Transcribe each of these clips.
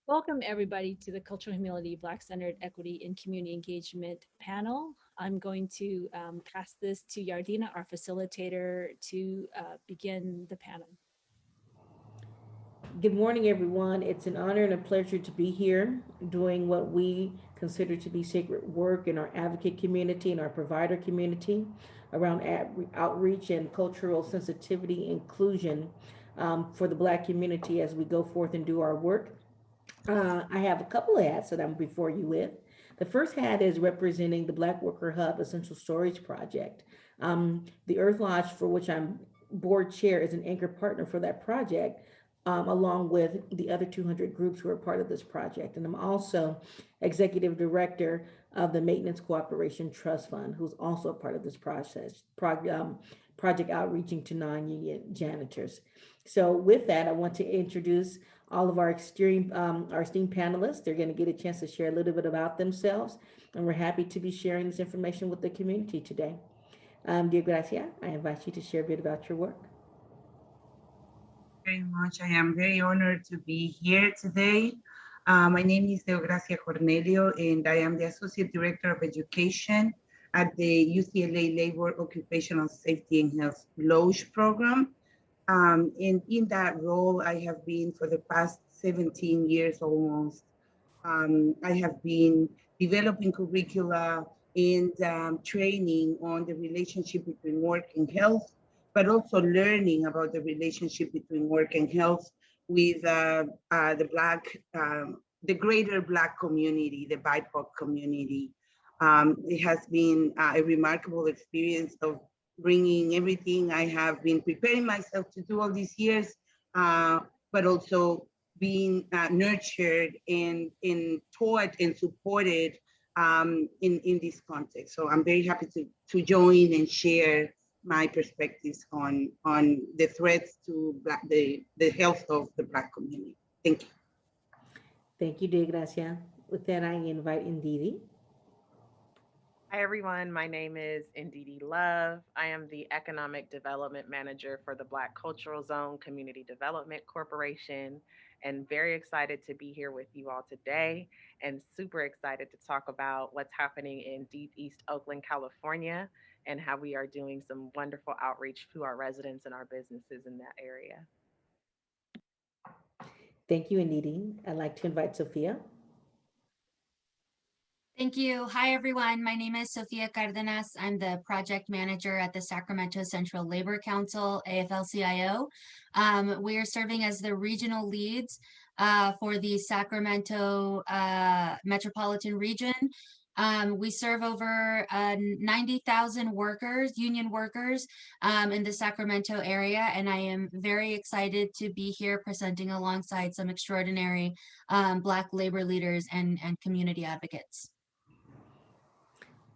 Welcome, everybody, to the Cultural Humility, Black-Centered Equity and Community Engagement panel. I'm going to pass this to Yardina, our facilitator, to begin the panel. Good morning, everyone. It's an honor and a pleasure to be here doing what we consider to be sacred work in our advocate community and our provider community around outreach and cultural sensitivity inclusion for the Black community as we go forth and do our work. I have a couple of hats that I'm before you with. The first hat is representing the Black Worker Hub Essential Storage Project. The Earth Lodge, for which I'm board chair, is an anchor partner for that project, along with the other 200 groups who are part of this project. And I'm also executive director of the Maintenance Cooperation Trust Fund, who's also a part of this project outreaching to non-union janitors. So with that, I want to introduce all of our esteemed panelists. They're going to get a chance to share a little bit about themselves, and we're happy to be sharing this information with the community today. Dear Gracia, I invite you to share a bit about your work. Very much. I am very honored to be here today. My name is Deogracia Cornelio, and I am the Associate Director of Education at the UCLA Labor Occupational Safety and Health LOSH program. And in that role, I have been for the past 17 years almost. I have been developing curricula and training on the relationship between work and health, but also learning about the relationship between work and health with the greater Black community, the BIPOC community. It has been a remarkable experience of bringing everything I have been preparing myself to do all these years, but also being nurtured and taught and supported in this context. So I'm very happy to join and share my perspectives on the threats to the health of the Black community. Thank you. Thank you, dear Gracia. With that, I invite Ndidi. Hi, everyone. My name is Ndidi Love. I am the Economic Development Manager for the Black Cultural Zone Community Development Corporation, and very excited to be here with you all today, and super excited to talk about what's happening in Deep East Oakland, California, and how we are doing some wonderful outreach to our residents and our businesses in that area. Thank you, Ndidi. I'd like to invite Sophia. Thank you. Hi, everyone. My name is Sofia Cardenas. I'm the project manager at the Sacramento Central Labor Council, AFL-CIO. We are serving as the regional leads for the Sacramento metropolitan region. We serve over 90,000 workers, union workers in the Sacramento area, and I am very excited to be here presenting alongside some extraordinary Black labor leaders and community advocates.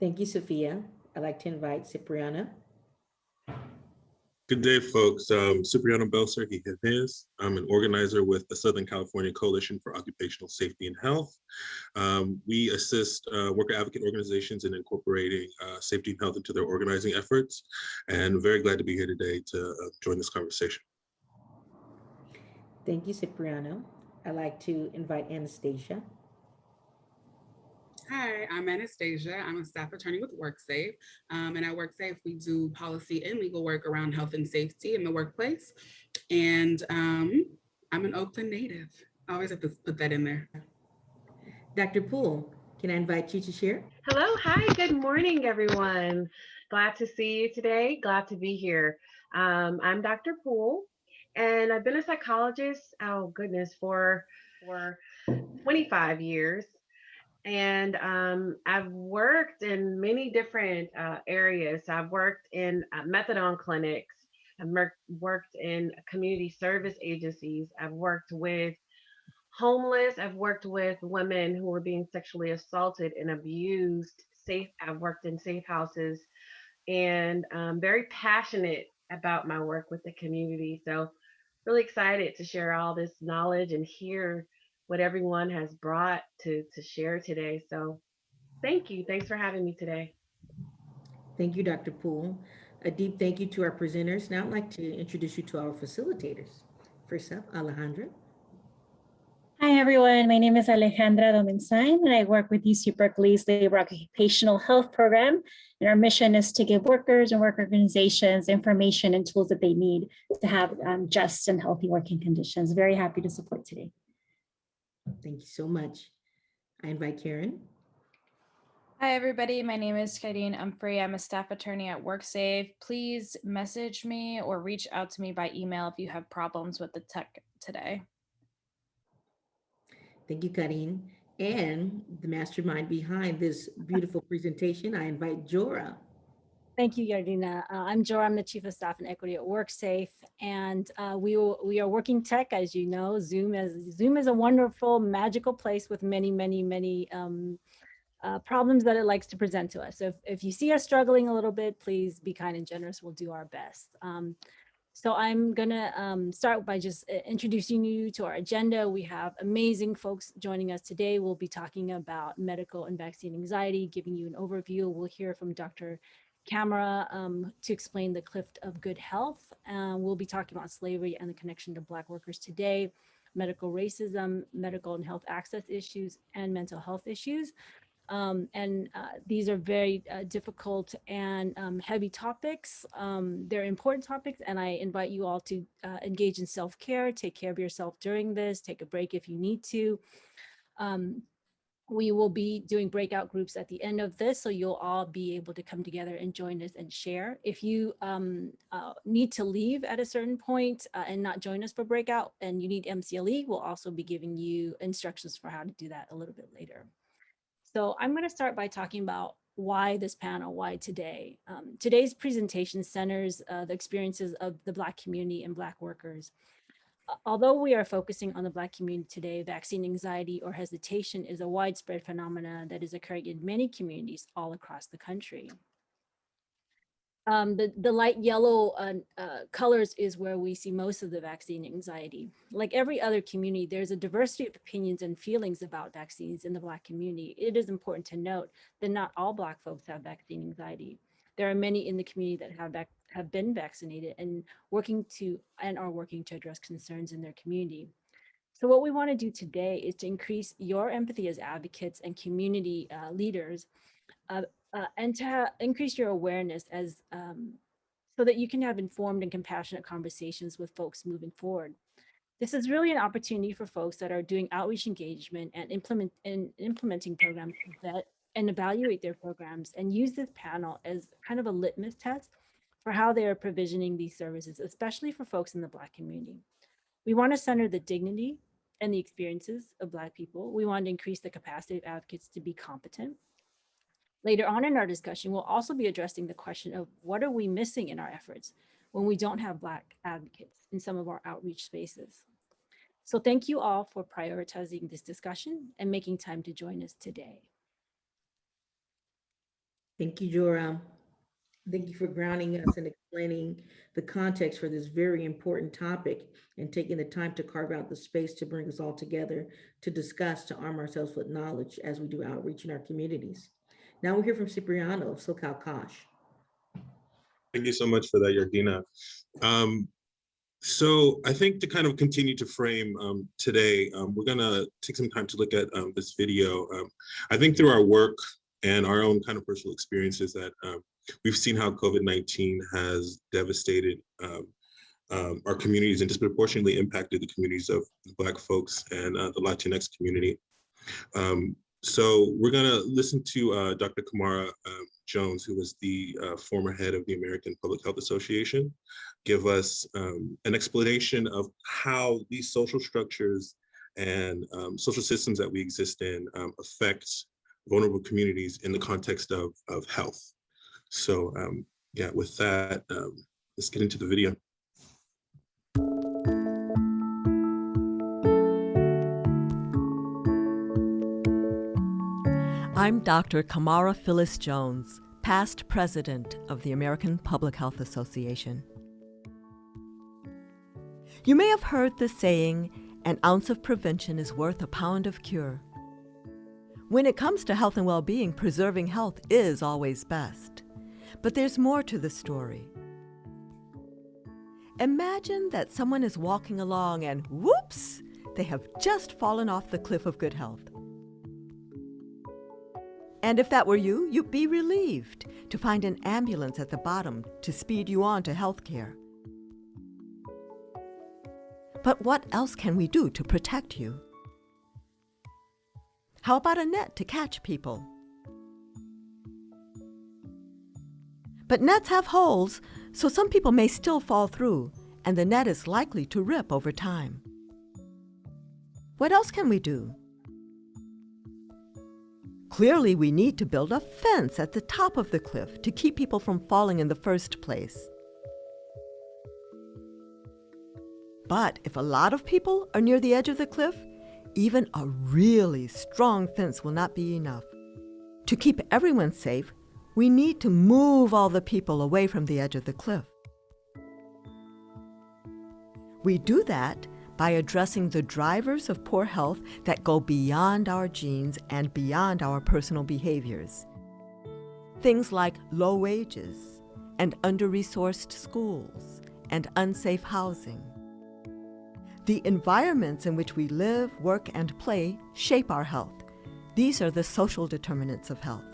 Thank you, Sophia. I'd like to invite Cipriano. Good day, folks. Cipriano Belser Jimenez. I'm an organizer with the Southern California Coalition for Occupational Safety and Health. We assist worker advocate organizations in incorporating safety and health into their organizing efforts, and very glad to be here today to join this conversation. Thank you, Cipriano. I'd like to invite Anastasia. Hi, I'm Anastasia. I'm a staff attorney with WorkSafe. And at WorkSafe, we do policy and legal work around health and safety in the workplace. And I'm an Oakland native. I always have to put that in there. Dr. Poole, can I invite you to share? Hello, hi, good morning, everyone. Glad to see you today. Glad to be here. I'm Dr. Poole, and I've been a psychologist, oh goodness, for 25 years. And I've worked in many different areas. I've worked in methadone clinics. I've worked in community service agencies. I've worked with homeless. I've worked with women who were being sexually assaulted and abused. I've worked in safe houses, and I'm very passionate about my work with the community. So really excited to share all this knowledge and hear what everyone has brought to share today. So thank you. Thanks for having me today. Thank you, Dr. Poole. A deep thank you to our presenters. Now I'd like to introduce you to our facilitators. First up, Alejandra. Hi, everyone. My name is Alejandra Domensain, and I work with UC Berkeley's Labor Occupational Health Program. And our mission is to give workers and work organizations information and tools that they need to have just and healthy working conditions. Very happy to support today. Thank you so much. I invite Karen. Hi, everybody. My name is Karine Umphrey. I'm a staff attorney at WorkSafe. Please message me or reach out to me by email if you have problems with the tech today. Thank you, Karine. And the mastermind behind this beautiful presentation, I invite Jora. Thank you, Yardina. I'm Jora. I'm the Chief of Staff and Equity at WorkSafe, and we are working tech, as you know. Zoom is a wonderful, magical place with many problems that it likes to present to us. So if you see us struggling a little bit, please be kind and generous. We'll do our best. So I'm gonna start by just introducing you to our agenda. We have amazing folks joining us today. We'll be talking about medical and vaccine anxiety, giving you an overview. We'll hear from Dr. Camara to explain the cliff of good health. We'll be talking about slavery and the connection to Black workers today, medical racism, medical and health access issues, and mental health issues. These are very difficult and heavy topics. They're important topics, and I invite you all to engage in self-care, take care of yourself during this, take a break if you need to. We will be doing breakout groups at the end of this, so you'll all be able to come together and join us and share. If you need to leave at a certain point and not join us for breakout and you need MCLE, we'll also be giving you instructions for how to do that a little bit later. So I'm going to start by talking about why this panel, why today. Today's presentation centers the experiences of the Black community and Black workers. Although we are focusing on the Black community today, vaccine anxiety or hesitation is a widespread phenomenon that is occurring in many communities all across the country. The light yellow colors is where we see most of the vaccine anxiety. Like every other community, there's a diversity of opinions and feelings about vaccines in the Black community. It is important to note that not all Black folks have vaccine anxiety. There are many in the community that have been vaccinated and are working to address concerns in their community. So what we want to do today is to increase your empathy as advocates and community leaders, and to increase your awareness as so that you can have informed and compassionate conversations with folks moving forward. This is really an opportunity for folks that are doing outreach engagement and implementing programs to vet and evaluate their programs and use this panel as kind of a litmus test for how they are provisioning these services, especially for folks in the Black community. We want to center the dignity and the experiences of Black people. We want to increase the capacity of advocates to be competent. Later on in our discussion, we'll also be addressing the question of what are we missing in our efforts when we don't have Black advocates in some of our outreach spaces. So thank you all for prioritizing this discussion and making time to join us today. Thank you, Jora. Thank you for grounding us and explaining the context for this very important topic and taking the time to carve out the space to bring us all together to discuss, to arm ourselves with knowledge as we do outreach in our communities. Now we'll hear from Cipriano of SoCal Kosh. Thank you so much for that, Yardina. So I think to kind of continue to frame today, we're gonna take some time to look at this video. I think through our work and our own kind of personal experiences that we've seen how COVID-19 has devastated our communities and disproportionately impacted the communities of Black folks and the Latinx community. So we're gonna listen to Dr. Camara Jones, who was the former head of the American Public Health Association, give us an explanation of how these social structures and social systems that we exist in affect vulnerable communities in the context of health. So yeah, with that, let's get into the video. I'm Dr. Camara Phyllis Jones, past president of the American Public Health Association. You may have heard the saying, an ounce of prevention is worth a pound of cure. When it comes to health and well-being, preserving health is always best. But there's more to the story. Imagine that someone is walking along and whoops, they have just fallen off the cliff of good health. And if that were you, you'd be relieved to find an ambulance at the bottom to speed you on to health care. But what else can we do to protect you? How about a net to catch people? But nets have holes, so some people may still fall through, and the net is likely to rip over time. What else can we do? Clearly, we need to build a fence at the top of the cliff to keep people from falling in the first place. But if a lot of people are near the edge of the cliff, even a really strong fence will not be enough. To keep everyone safe, we need to move all the people away from the edge of the cliff. We do that by addressing the drivers of poor health that go beyond our genes and beyond our personal behaviors. Things like low wages and under-resourced schools and unsafe housing. The environments in which we live, work, and play shape our health. These are the social determinants of health.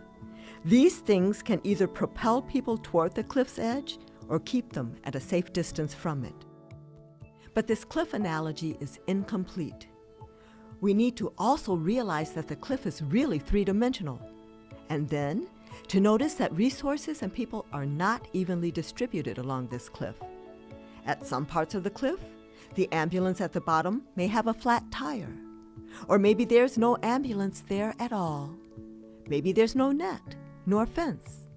These things can either propel people toward the cliff's edge or keep them at a safe distance from it. But this cliff analogy is incomplete. We need to also realize that the cliff is really three-dimensional, and then to notice that resources and people are not evenly distributed along this cliff. At some parts of the cliff, the ambulance at the bottom may have a flat tire, or maybe there's no ambulance there at all. Maybe there's no net nor fence.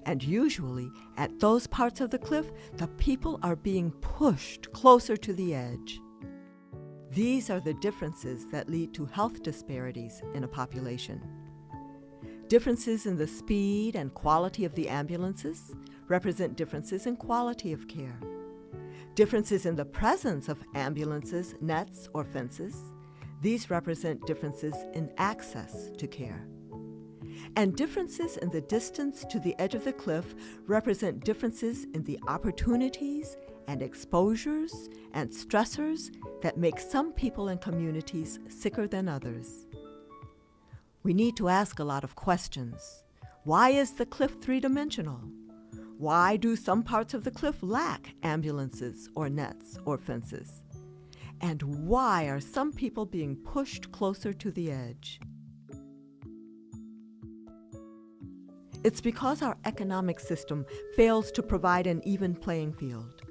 And usually, at those parts of the cliff, the people are being pushed closer to the edge. These are the differences that lead to health disparities in a population. Differences in the speed and quality of the ambulances represent differences in quality of care. Differences in the presence of ambulances, nets, or fences, these represent differences in access to care. And differences in the distance to the edge of the cliff represent differences in the opportunities and exposures and stressors that make some people and communities sicker than others. We need to ask a lot of questions. Why is the cliff three-dimensional? Why do some parts of the cliff lack ambulances or nets or fences? And why are some people being pushed closer to the edge? It's because our economic system fails to provide an even playing field.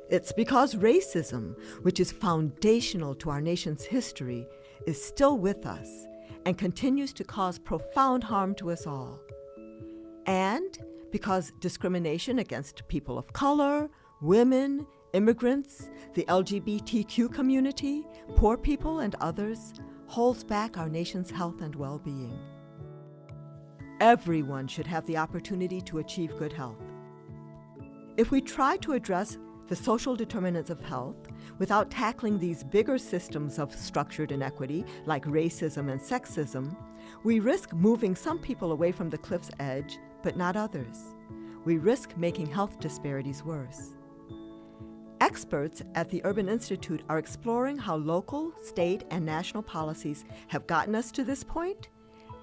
It's because racism, which is foundational to our nation's history, is still with us and continues to cause profound harm to us all. And because discrimination against people of color, women, immigrants, the LGBTQ community, poor people, and others holds back our nation's health and well-being. Everyone should have the opportunity to achieve good health. If we try to address the social determinants of health without tackling these bigger systems of structured inequity like racism and sexism, we risk moving some people away from the cliff's edge, but not others. We risk making health disparities worse. Experts at the Urban Institute are exploring how local, state, and national policies have gotten us to this point,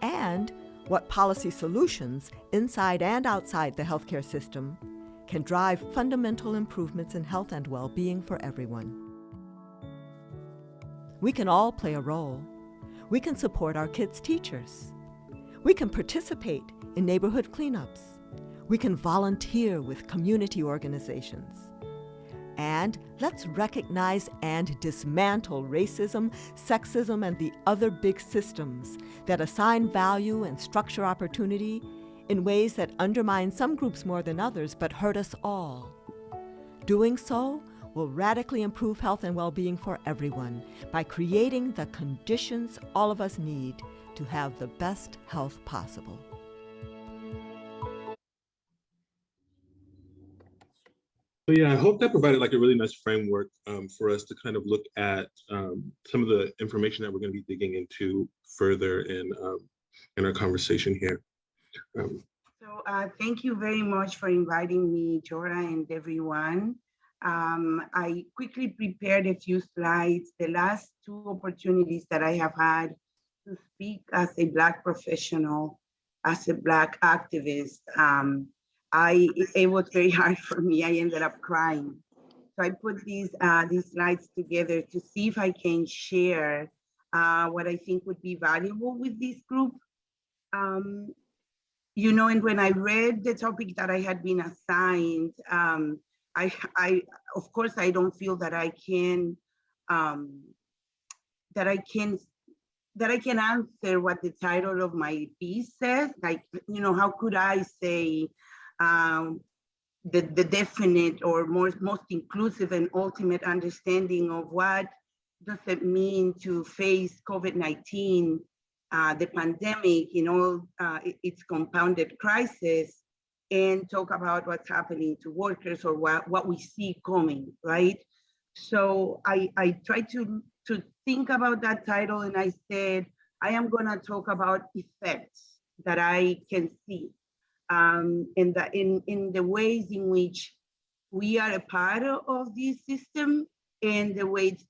and what policy solutions inside and outside the healthcare system can drive fundamental improvements in health and well-being for everyone. We can all play a role. We can support our kids' teachers. We can participate in neighborhood cleanups. We can volunteer with community organizations. And let's recognize and dismantle racism, sexism, and the other big systems that assign value and structure opportunity in ways that undermine some groups more than others but hurt us all. Doing so will radically improve health and well-being for everyone by creating the conditions all of us need to have the best health possible. So yeah, I hope that provided like a really nice framework for us to kind of look at some of the information that we're going to be digging into further in our conversation here. So thank you very much for inviting me, Jora, and everyone. I quickly prepared a few slides. The last two opportunities that I have had to speak as a Black professional, as a Black activist, it was very hard for me. I ended up crying. So I put these slides together to see if I can share what I think would be valuable with this group. You know, and when I read the topic that I had been assigned, of course, I don't feel that I can answer what the title of my piece says. Like, you know, how could I say the definite or most inclusive and ultimate understanding of what does it mean to face COVID-19, the pandemic, you know, its compounded crisis, and talk about what's happening to workers or what we see coming, right? So I tried to think about that title, and I said, I am gonna talk about effects that I can see, in the ways in which we are a part of this system, and the ways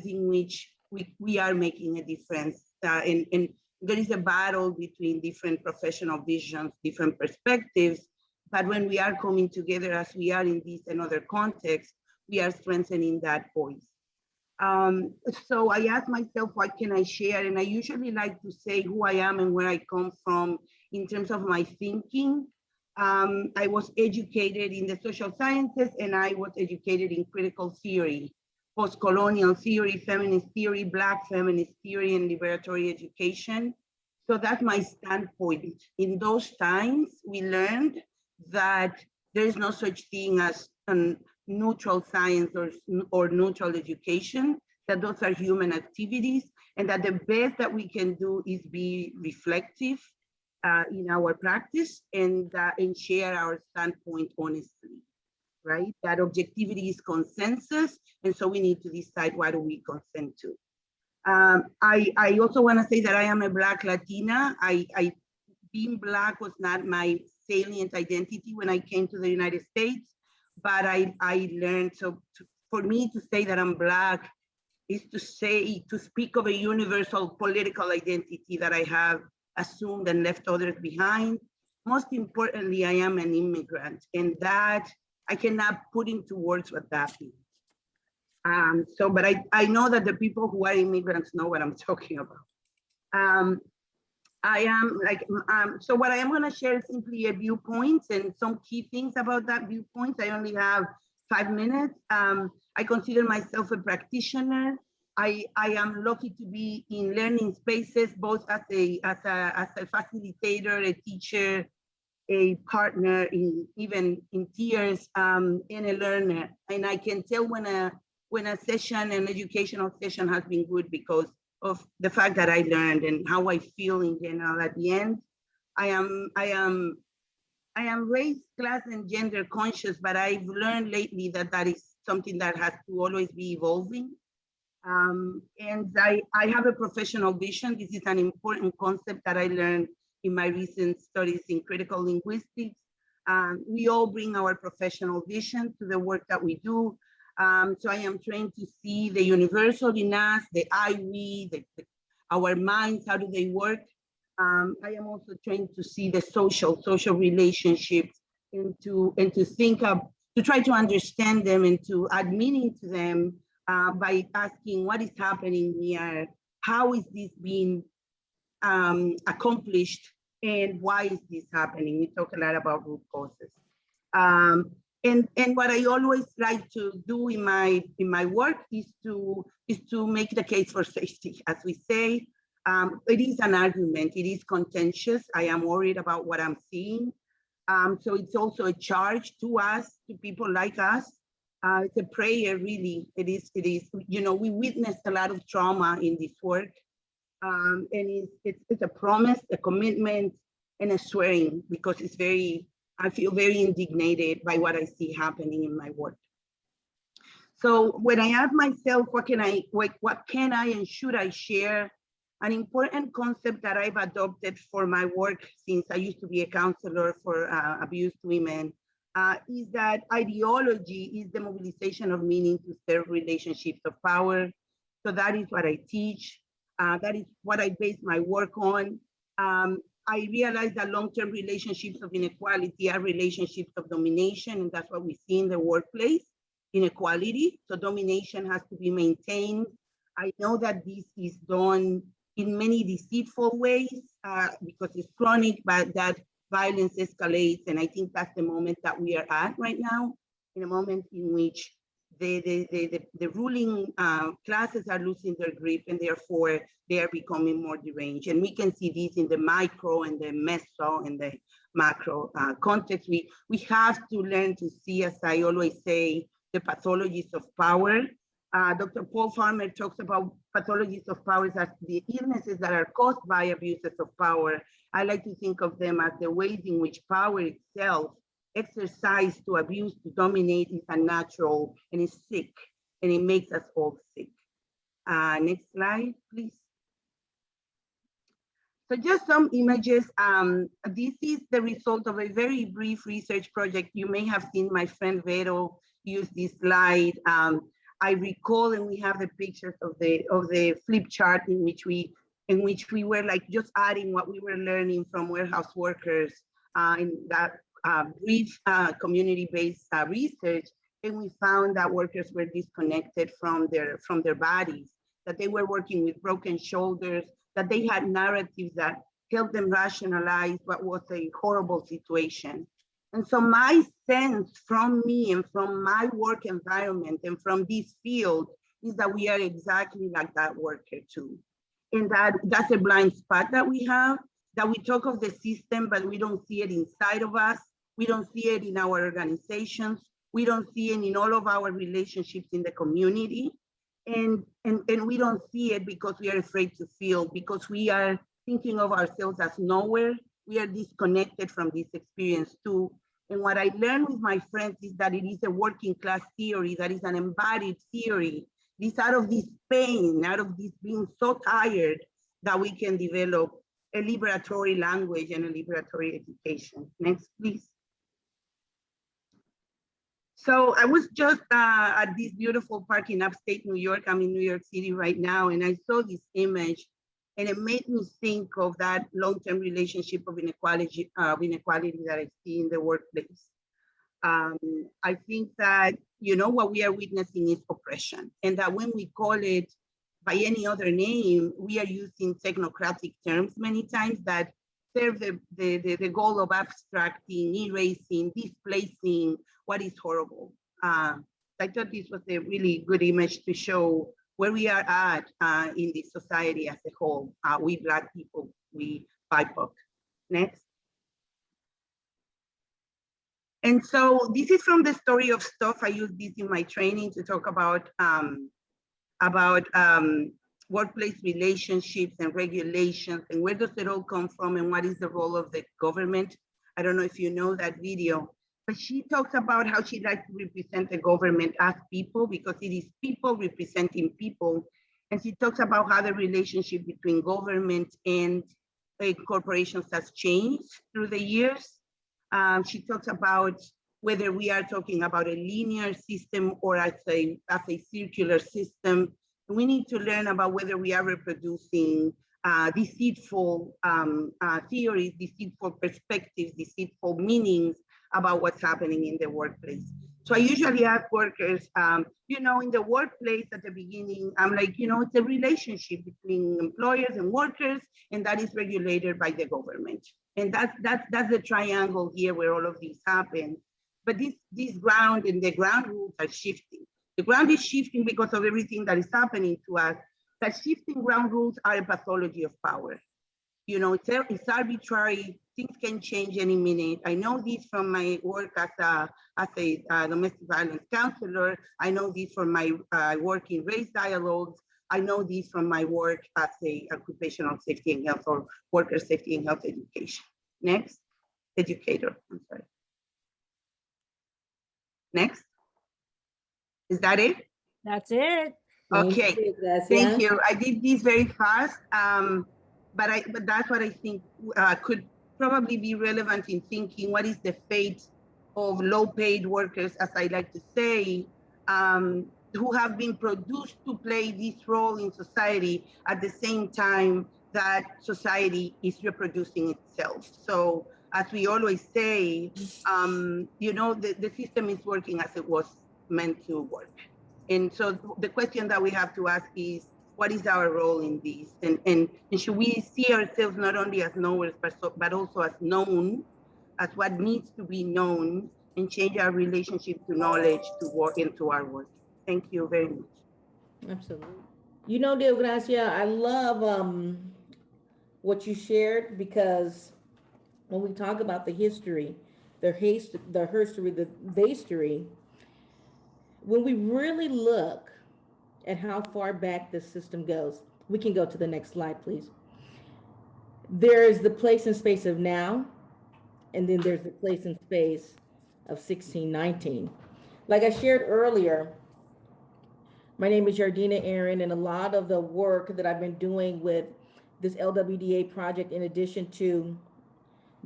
in which we are making a difference. And there is a battle between different professional visions, different perspectives, but when we are coming together as we are in this and other contexts, we are strengthening that voice. So I asked myself, what can I share? And I usually like to say who I am and where I come from in terms of my thinking. I was educated in the social sciences, and I was educated in critical theory, post-colonial theory, feminist theory, Black feminist theory, and liberatory education. So that's my standpoint. In those times, we learned that there is no such thing as neutral science or neutral education, that those are human activities, and that the best that we can do is be reflective in our practice, and share our standpoint honestly, right? That objectivity is consensus, and so we need to decide what do we consent to. I also want to say that I am a Black Latina. Being Black was not my salient identity when I came to the United States, but I learned, so for me to say that I'm Black is to speak of a universal political identity that I have assumed and left others behind. Most importantly, I am an immigrant, and that I cannot put into words what that means. But I know that the people who are immigrants know what I'm talking about. So what I am gonna share is simply a viewpoint and some key things about that viewpoint. I only have 5 minutes. I consider myself a practitioner. I am lucky to be in learning spaces, both as a facilitator, a teacher, a partner, even in tears, and a learner. And I can tell when a session, an educational session, has been good because of the fact that I learned and how I feel in general. At the end, I am race, class, and gender conscious, but I've learned lately that that is something that has to always be evolving. And I have a professional vision. This is an important concept that I learned in my recent studies in critical linguistics. We all bring our professional vision to the work that we do. So I am trained to see the universal in us, the I, we, our minds, how do they work? I am also trained to see the social relationships, and to try to understand them and to add meaning to them by asking what is happening here, how is this being accomplished, and why is this happening? We talk a lot about root causes. And what I always like to do in my work is to make the case for safety. As we say, it is an argument, it is contentious. I am worried about what I'm seeing. So it's also a charge to us, to people like us. It's a prayer, really. It is, you know, we witnessed a lot of trauma in this work. And it's a promise, a commitment, and a swearing, because I feel very indignated by what I see happening in my work. So when I ask myself, what can I and should I share? An important concept that I've adopted for my work, since I used to be a counselor for abused women, is that ideology is the mobilization of meaning to serve relationships of power. So that is what I teach. That is what I base my work on. I realize that long-term relationships of inequality are relationships of domination, and that's what we see in the workplace, inequality. So domination has to be maintained. I know that this is done in many deceitful ways because it's chronic, but that violence escalates. And I think that's the moment that we are at right now, in a moment in which the ruling classes are losing their grip, and therefore they are becoming more deranged. And we can see this in the micro and the meso and the macro context. We have to learn to see, as I always say, the pathologies of power. Dr. Paul Farmer talks about pathologies of power as the illnesses that are caused by abuses of power. I like to think of them as the ways in which power itself, exercised to abuse, to dominate, is unnatural and is sick, and it makes us all sick. Next slide, please. So just some images. This is the result of a very brief research project. You may have seen my friend Vero use this slide. I recall, and we have the pictures of the flip chart in which we were like just adding what we were learning from warehouse workers in that brief community-based research, and we found that workers were disconnected from their bodies, that they were working with broken shoulders, that they had narratives that helped them rationalize what was a horrible situation. And so my sense from me and from my work environment and from this field is that we are exactly like that worker too. And that's a blind spot that we have, that we talk of the system, but we don't see it inside of us. We don't see it in our organizations. We don't see it in all of our relationships in the community. And we don't see it because we are afraid to feel, because we are thinking of ourselves as nowhere. We are disconnected from this experience too. And what I learned with my friends is that it is a working class theory, that is an embodied theory. This out of this pain, out of this being so tired, that we can develop a liberatory language and a liberatory education. Next, please. So I was just at this beautiful park in upstate New York. I'm in New York City right now, and I saw this image, and it made me think of that long-term relationship of inequality that I see in the workplace. I think that, you know, what we are witnessing is oppression, and that when we call it by any other name, we are using technocratic terms many times that serve the goal of abstracting, erasing, displacing what is horrible. I thought this was a really good image to show where we are at in this society as a whole. We Black people, we BIPOC. Next. And so this is from the story of stuff. I use this in my training to talk about workplace relationships and regulations, and where does it all come from, and what is the role of the government. I don't know if you know that video, but she talks about how she likes to represent the government as people, because it is people representing people. And she talks about how the relationship between government and corporations has changed through the years. She talks about whether we are talking about a linear system or as a circular system. We need to learn about whether we are reproducing deceitful theories, deceitful perspectives, deceitful meanings about what's happening in the workplace. So I usually ask workers, you know, in the workplace at the beginning, I'm like, you know, it's a relationship between employers and workers, and that is regulated by the government. And that's the triangle here where all of these happen. But this ground and the ground rules are shifting. The ground is shifting because of everything that is happening to us. That shifting ground rules are a pathology of power. You know, it's arbitrary. Things can change any minute. I know this from my work as a domestic violence counselor. I know this from my work in race dialogues. I know this from my work as a occupational safety and health or worker safety and health education. Next, educator, I'm sorry. Next. Is that it? That's it. Okay, thank you. I did this very fast, but that's what I think could probably be relevant in thinking what is the fate of low-paid workers, as I like to say, who have been produced to play this role in society at the same time that society is reproducing itself. So as we always say, the system is working as it was meant to work. And so the question that we have to ask is, what is our role in this? And should we see ourselves not only as knowers, but also as known, as what needs to be known, and change our relationship to knowledge to work into our work? Thank you very much. Absolutely. You know, Deo Gracia, I love what you shared, because when we talk about the history, the herstory, the history, when we really look at how far back this system goes, we can go to the next slide, please. There's the place and space of now, and then there's the place and space of 1619. Like I shared earlier, my name is Yardina Aaron, and a lot of the work that I've been doing with this LWDA project, in addition to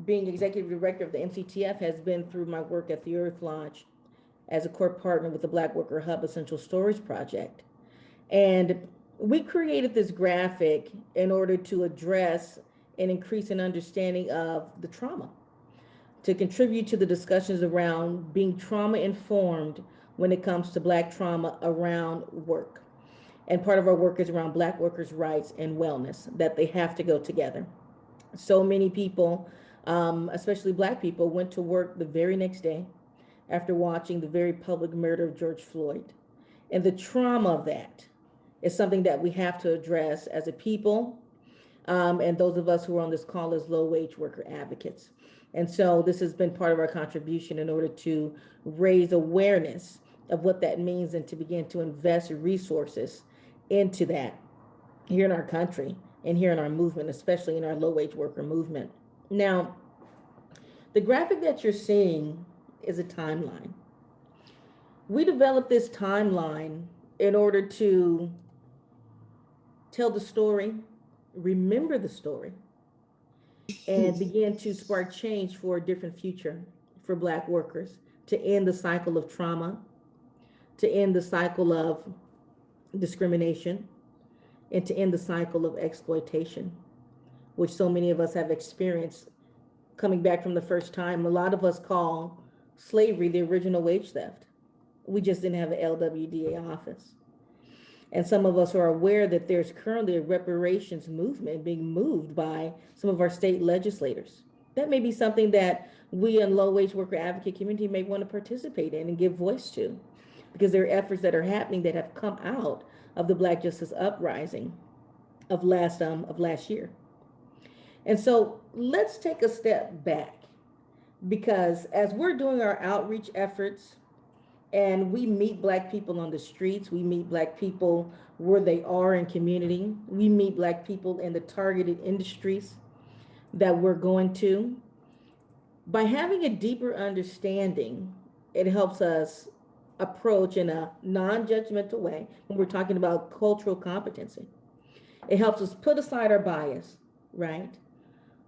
being executive director of the MCTF, has been through my work at the Earth Lodge as a core partner with the Black Worker Hub Essential Stories Project. And we created this graphic in order to address and increase an understanding of the trauma, to contribute to the discussions around being trauma informed when it comes to Black trauma around work. And part of our work is around Black workers' rights and wellness, that they have to go together. So many people, especially Black people, went to work the very next day after watching the very public murder of George Floyd. And the trauma of that is something that we have to address as a people, and those of us who are on this call as low-wage worker advocates. And so this has been part of our contribution in order to raise awareness of what that means, and to begin to invest resources into that here in our country and here in our movement, especially in our low-wage worker movement. Now, the graphic that you're seeing is a timeline. We developed this timeline in order to tell the story, remember the story, and begin to spark change for a different future for Black workers, to end the cycle of trauma, to end the cycle of discrimination, and to end the cycle of exploitation, which so many of us have experienced coming back from the first time. A lot of us call slavery the original wage theft. We just didn't have an LWDA office. And some of us are aware that there's currently a reparations movement being moved by some of our state legislators. That may be something that we in low-wage worker advocate community may want to participate in and give voice to, because there are efforts that are happening that have come out of the Black Justice Uprising of last year. And so let's take a step back, because as we're doing our outreach efforts, and we meet Black people on the streets, we meet Black people where they are in community, we meet Black people in the targeted industries that we're going to. By having a deeper understanding, it helps us approach in a non-judgmental way when we're talking about cultural competency. It helps us put aside our bias, right?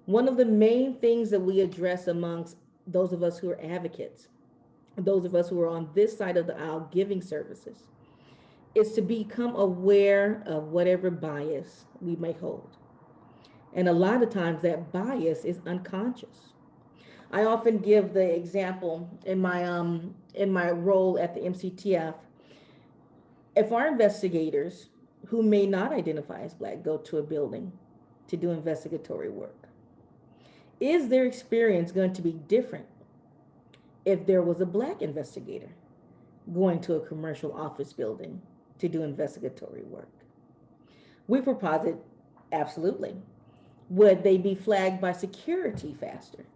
One of the main things that we address amongst those of us who are advocates, those of us who are on this side of the aisle giving services, is to become aware of whatever bias we may hold. And a lot of times that bias is unconscious. I often give the example in my role at the MCTF. If our investigators who may not identify as Black go to a building to do investigatory work, is their experience going to be different if there was a Black investigator going to a commercial office building to do investigatory work? We proposit, absolutely. Would they be flagged by security faster?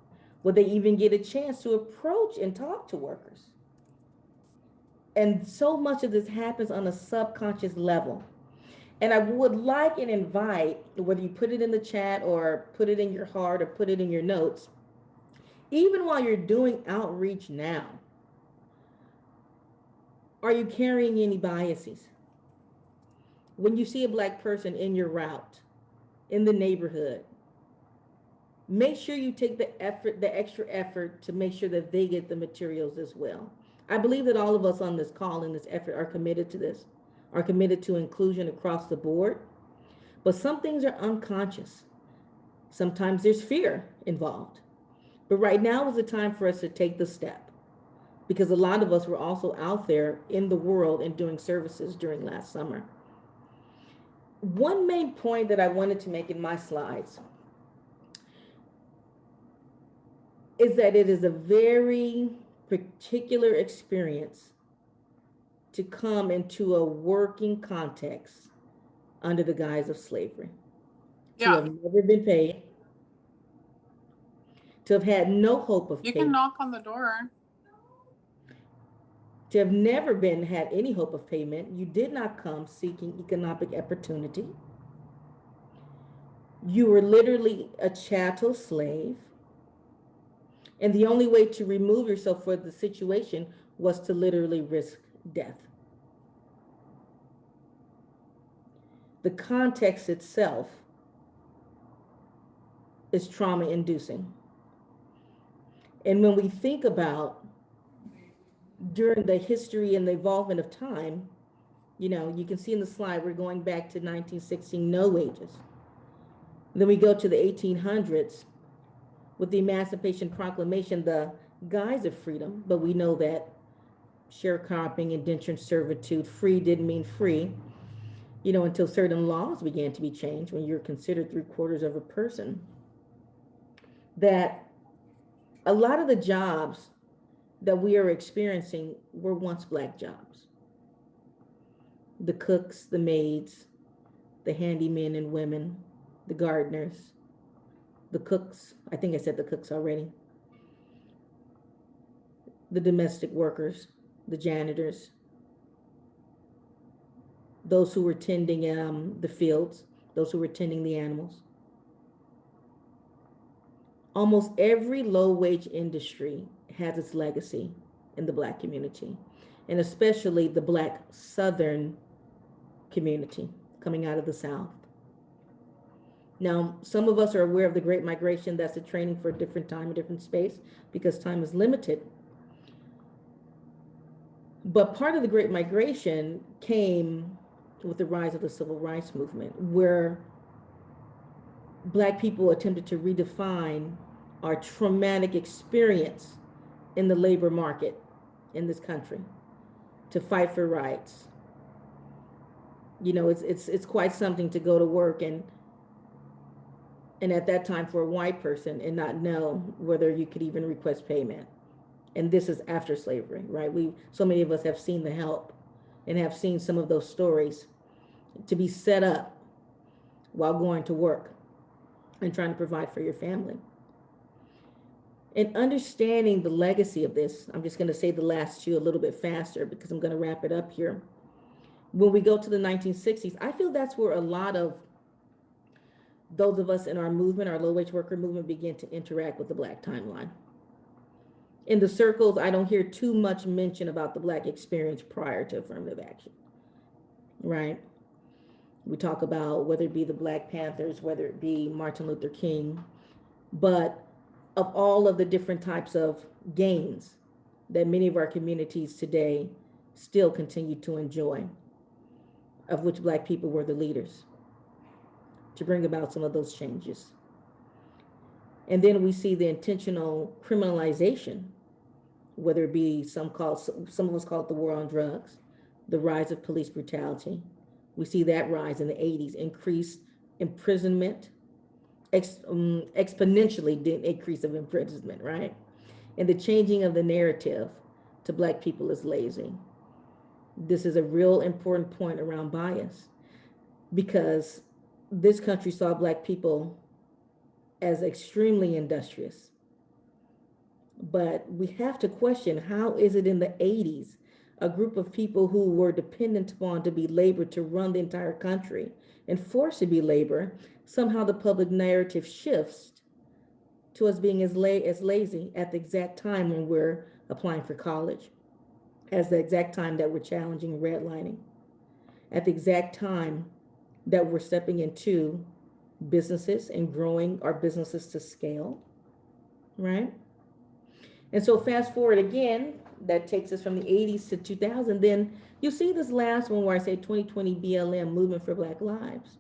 Would they even get a chance to approach and talk to workers? And so much of this happens on a subconscious level. And I would like and invite, whether you put it in the chat or put it in your heart or put it in your notes, even while you're doing outreach now, are you carrying any biases? When you see a Black person in your route, in the neighborhood, make sure you take the effort, the extra effort to make sure that they get the materials as well. I believe that all of us on this call in this effort are committed to this, are committed to inclusion across the board, but some things are unconscious. Sometimes there's fear involved. But right now is the time for us to take the step, because a lot of us were also out there in the world and doing services during last summer. One main point that I wanted to make in my slides is that it is a very particular experience to come into a working context under the guise of slavery. To have never been paid, to have had no hope of payment. You can knock on the door. To have never had any hope of payment. You did not come seeking economic opportunity. You were literally a chattel slave. And the only way to remove yourself from the situation was to literally risk death. The context itself is trauma-inducing. And when we think about during the history and the evolvement of time, you know, you can see in the slide, we're going back to 1916, no wages. Then we go to the 1800s with the Emancipation Proclamation, the guise of freedom, but we know that sharecropping, indentured servitude, free didn't mean free, you know, until certain laws began to be changed when you're considered 3/4 of a person. That a lot of the jobs that we are experiencing were once Black jobs. The cooks, the maids, the handymen and women, the gardeners, the cooks, I think I said the cooks already, the domestic workers, the janitors, those who were tending the fields, those who were tending the animals. Almost every low-wage industry has its legacy in the Black community, and especially the Black Southern community coming out of the South. Now, some of us are aware of the Great Migration. That's a training for a different time, a different space, because time is limited. But part of the Great Migration came with the rise of the Civil Rights Movement, where Black people attempted to redefine our traumatic experience in the labor market in this country, to fight for rights. You know, it's quite something to go to work and at that time for a white person and not know whether you could even request payment. And this is after slavery, right? So many of us have seen the help and have seen some of those stories to be set up while going to work and trying to provide for your family. And understanding the legacy of this, I'm just going to say the last two a little bit faster because I'm going to wrap it up here. When we go to the 1960s, I feel that's where a lot of those of us in our movement, our low-wage worker movement, begin to interact with the Black timeline. In the circles, I don't hear too much mention about the Black experience prior to affirmative action, right? We talk about whether it be the Black Panthers, whether it be Martin Luther King, but of all of the different types of gains that many of our communities today still continue to enjoy, of which Black people were the leaders to bring about some of those changes. And then we see the intentional criminalization, whether it be some of us call it the war on drugs, the rise of police brutality. We see that rise in the 80s, increased imprisonment, exponentially the increase of imprisonment, right? And the changing of the narrative to Black people as lazy. This is a real important point around bias, because this country saw Black people as extremely industrious. But we have to question, how is it in the 80s, a group of people who were dependent upon to be labor to run the entire country and forced to be labor, somehow the public narrative shifts to us being as lazy at the exact time when we're applying for college, as the exact time that we're challenging redlining, at the exact time that we're stepping into businesses and growing our businesses to scale, right? And so fast forward again, that takes us from the 80s to 2000. Then you see this last one where I say 2020 BLM, Movement for Black Lives.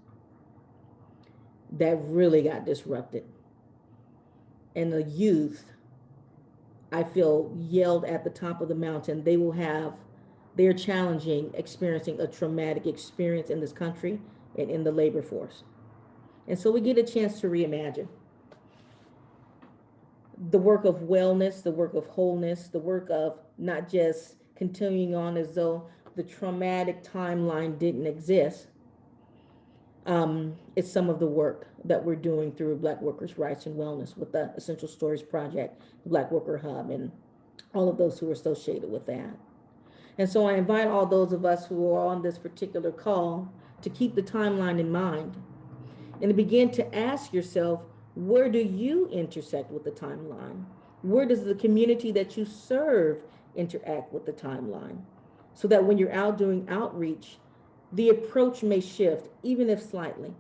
That really got disrupted. And the youth, I feel, yelled at the top of the mountain. They're challenging experiencing a traumatic experience in this country and in the labor force. And so we get a chance to reimagine the work of wellness, the work of wholeness, the work of not just continuing on as though the traumatic timeline didn't exist. It's some of the work that we're doing through Black Workers' Rights and Wellness with the Essential Stories Project, the Black Worker Hub, and all of those who are associated with that. And so I invite all those of us who are on this particular call to keep the timeline in mind and to begin to ask yourself, where do you intersect with the timeline? Where does the community that you serve interact with the timeline? So that when you're out doing outreach, the approach may shift, even if slightly.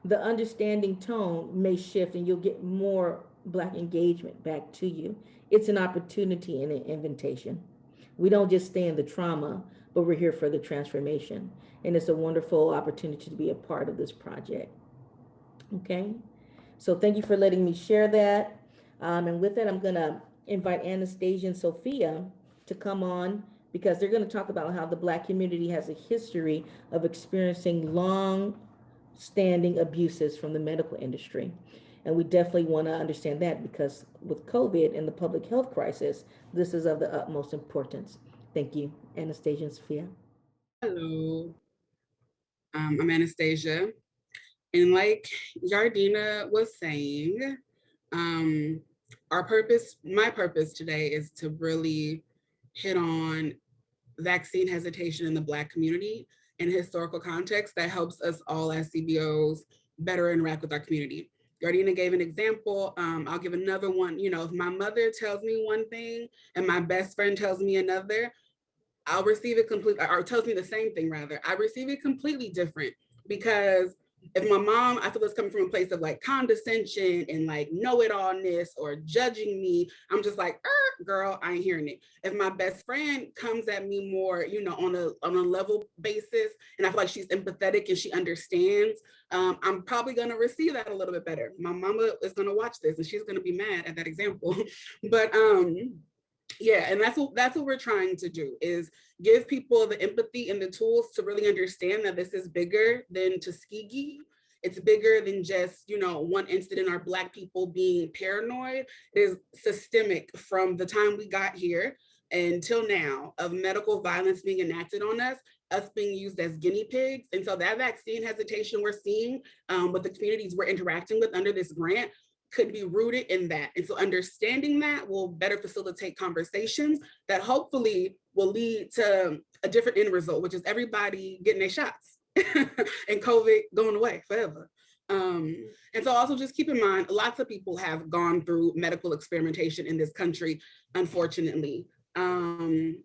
The understanding tone may shift and you'll get more Black engagement back to you. It's an opportunity and an invitation. We don't just stay in the trauma, but we're here for the transformation. And it's a wonderful opportunity to be a part of this project. Okay, so thank you for letting me share that. And with that, I'm gonna invite Anastasia and Sophia to come on because they're gonna talk about how the Black community has a history of experiencing long-standing abuses from the medical industry. And we definitely wanna understand that because with COVID and the public health crisis, this is of the utmost importance. Thank you, Anastasia and Sophia. Hello, I'm Anastasia. And like Yardina was saying, my purpose today is to really hit on vaccine hesitation in the Black community in historical context that helps us all as CBOs better interact with our community. Yardina gave an example. I'll give another one. You know, if my mother tells me one thing and my best friend tells me another, I'll receive it completely, or tells me the same thing rather. I receive it completely different because if my mom, I feel it's coming from a place of like condescension and like know-it-allness or judging me, I'm just like, girl, I ain't hearing it. If my best friend comes at me more, you know, on a level basis, and I feel like she's empathetic and she understands, I'm probably gonna receive that a little bit better. My mama is gonna watch this and she's gonna be mad at that example. But yeah, and that's what we're trying to do is give people the empathy and the tools to really understand that this is bigger than Tuskegee. It's bigger than just, you know, one incident or Black people being paranoid. It is systemic from the time we got here until now of medical violence being enacted on us being used as guinea pigs. And so that vaccine hesitation we're seeing with the communities we're interacting with under this grant could be rooted in that. And so understanding that will better facilitate conversations that hopefully will lead to a different end result, which is everybody getting their shots and COVID going away forever. And so also just keep in mind, lots of people have gone through medical experimentation in this country, unfortunately.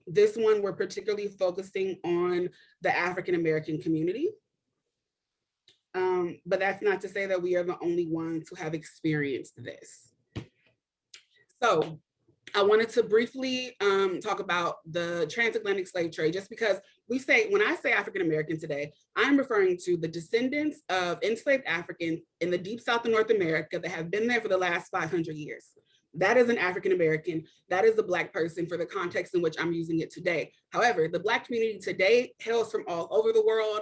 This one, we're particularly focusing on the African-American community. But that's not to say that we are the only ones who have experienced this. So I wanted to briefly talk about the transatlantic slave trade, just because when I say African-American today, I'm referring to the descendants of enslaved Africans in the deep South of North America that have been there for the last 500 years. That is an African-American, that is a Black person for the context in which I'm using it today. However, the Black community today hails from all over the world.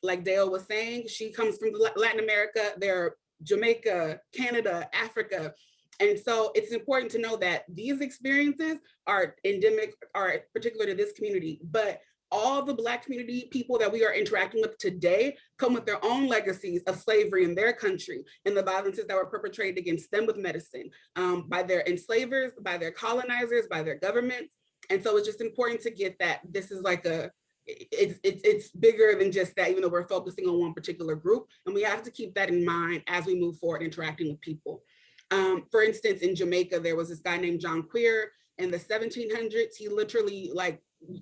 Like Dale was saying, she comes from Latin America, there, Jamaica, Canada, Africa. And so it's important to know that these experiences are endemic, are particular to this community, but all the Black community people that we are interacting with today come with their own legacies of slavery in their country and the violences that were perpetrated against them with medicine by their enslavers, by their colonizers, by their governments. And so it's just important to get that this is like it's bigger than just that, even though we're focusing on one particular group. And we have to keep that in mind as we move forward interacting with people. For instance, in Jamaica, there was this guy named John Queer in the 1700s. He literally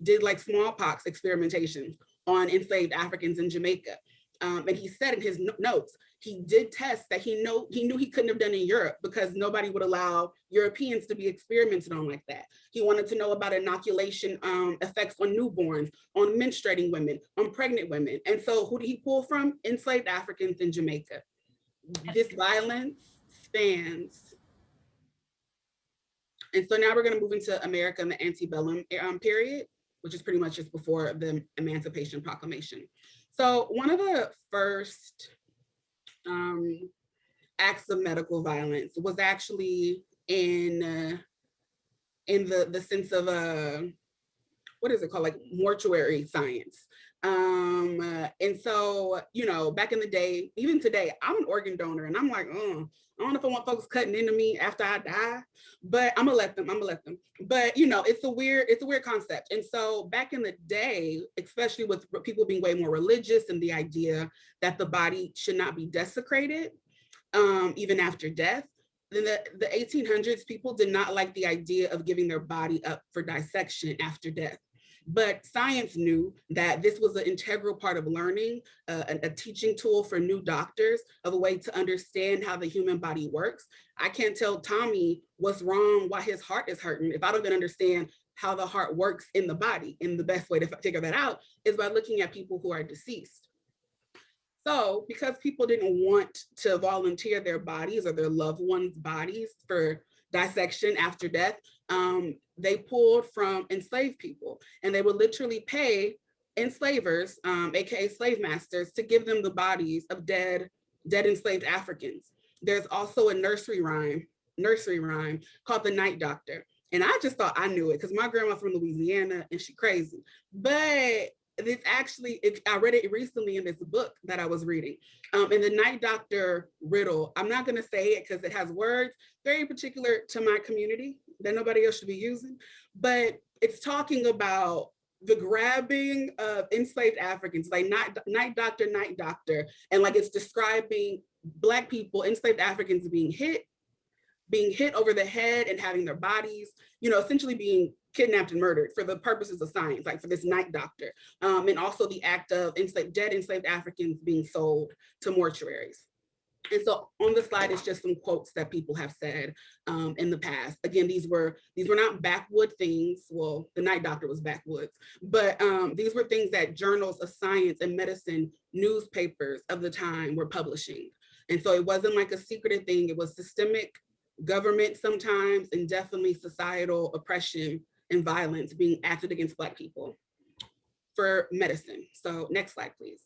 did smallpox experimentations on enslaved Africans in Jamaica. And he said in his notes, he did tests that he knew he couldn't have done in Europe because nobody would allow Europeans to be experimented on like that. He wanted to know about inoculation effects on newborns, on menstruating women, on pregnant women. And so who did he pull from? Enslaved Africans in Jamaica. This violence spans. And so now we're going to move into America in the antebellum period, which is pretty much just before the Emancipation Proclamation. So one of the first acts of medical violence was actually in the sense of what is it called, like mortuary science. And so, you know, back in the day, even today, I'm an organ donor, and I'm like, I don't know if I want folks cutting into me after I die, but I'm gonna let them. But you know, it's a weird concept. And so back in the day, especially with people being way more religious and the idea that the body should not be desecrated, even after death, then the 1800s, people did not like the idea of giving their body up for dissection after death. But science knew that this was an integral part of learning, a teaching tool for new doctors, of a way to understand how the human body works. I can't tell Tommy what's wrong, why his heart is hurting, if I don't even understand how the heart works in the body. And the best way to figure that out is by looking at people who are deceased. So because people didn't want to volunteer their bodies or their loved ones' bodies for dissection after death, they pulled from enslaved people, and they would literally pay enslavers, aka slave masters, to give them the bodies of dead enslaved Africans. There's also a nursery rhyme called The Night Doctor. And I just thought I knew it because my grandma from Louisiana and she crazy. But this actually, I read it recently in this book that I was reading. And the Night Doctor riddle, I'm not gonna say it because it has words very particular to my community that nobody else should be using, but it's talking about the grabbing of enslaved Africans, like night doctor, and like it's describing Black people, enslaved Africans being hit over the head and having their bodies, you know, essentially being kidnapped and murdered for the purposes of science, like for this night doctor. And also the act of dead enslaved Africans being sold to mortuaries. And so on the slide is just some quotes that people have said in the past. Again, these were not backwood things. Well, the Night Doctor was backwoods, but these were things that journals of science and medicine, newspapers of the time were publishing. And so it wasn't like a secretive thing. It was systemic government sometimes, and definitely societal oppression and violence being acted against Black people for medicine. So next slide, please.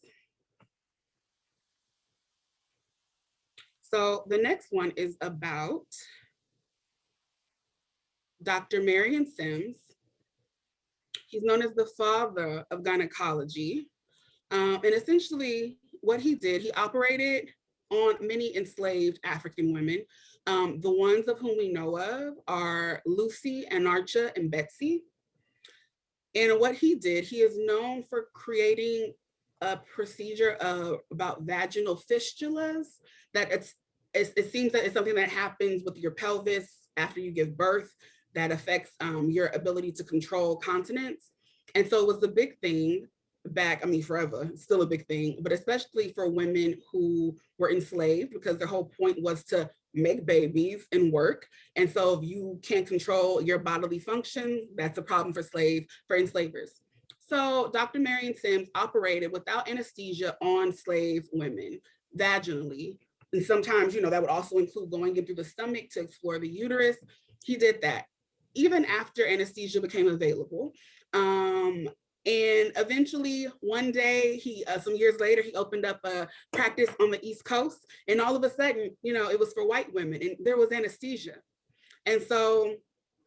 So the next one is about Dr. Marion Sims. He's known as the father of gynecology. And essentially what he did, he operated on many enslaved African women. The ones of whom we know of are Lucy, Anarcha, and Betsy. And what he did, he is known for creating a procedure about vaginal fistulas, that it seems that it's something that happens with your pelvis after you give birth that affects your ability to control continence. And so it was a big thing back, I mean, forever, it's still a big thing, but especially for women who were enslaved, because their whole point was to make babies and work. And so if you can't control your bodily functions, that's a problem for enslavers. So Dr. Marion Sims operated without anesthesia on slave women vaginally. And sometimes, you know, that would also include going in through the stomach to explore the uterus. He did that even after anesthesia became available. And eventually one day, some years later, he opened up a practice on the East Coast, and all of a sudden, you know, it was for white women and there was anesthesia. And so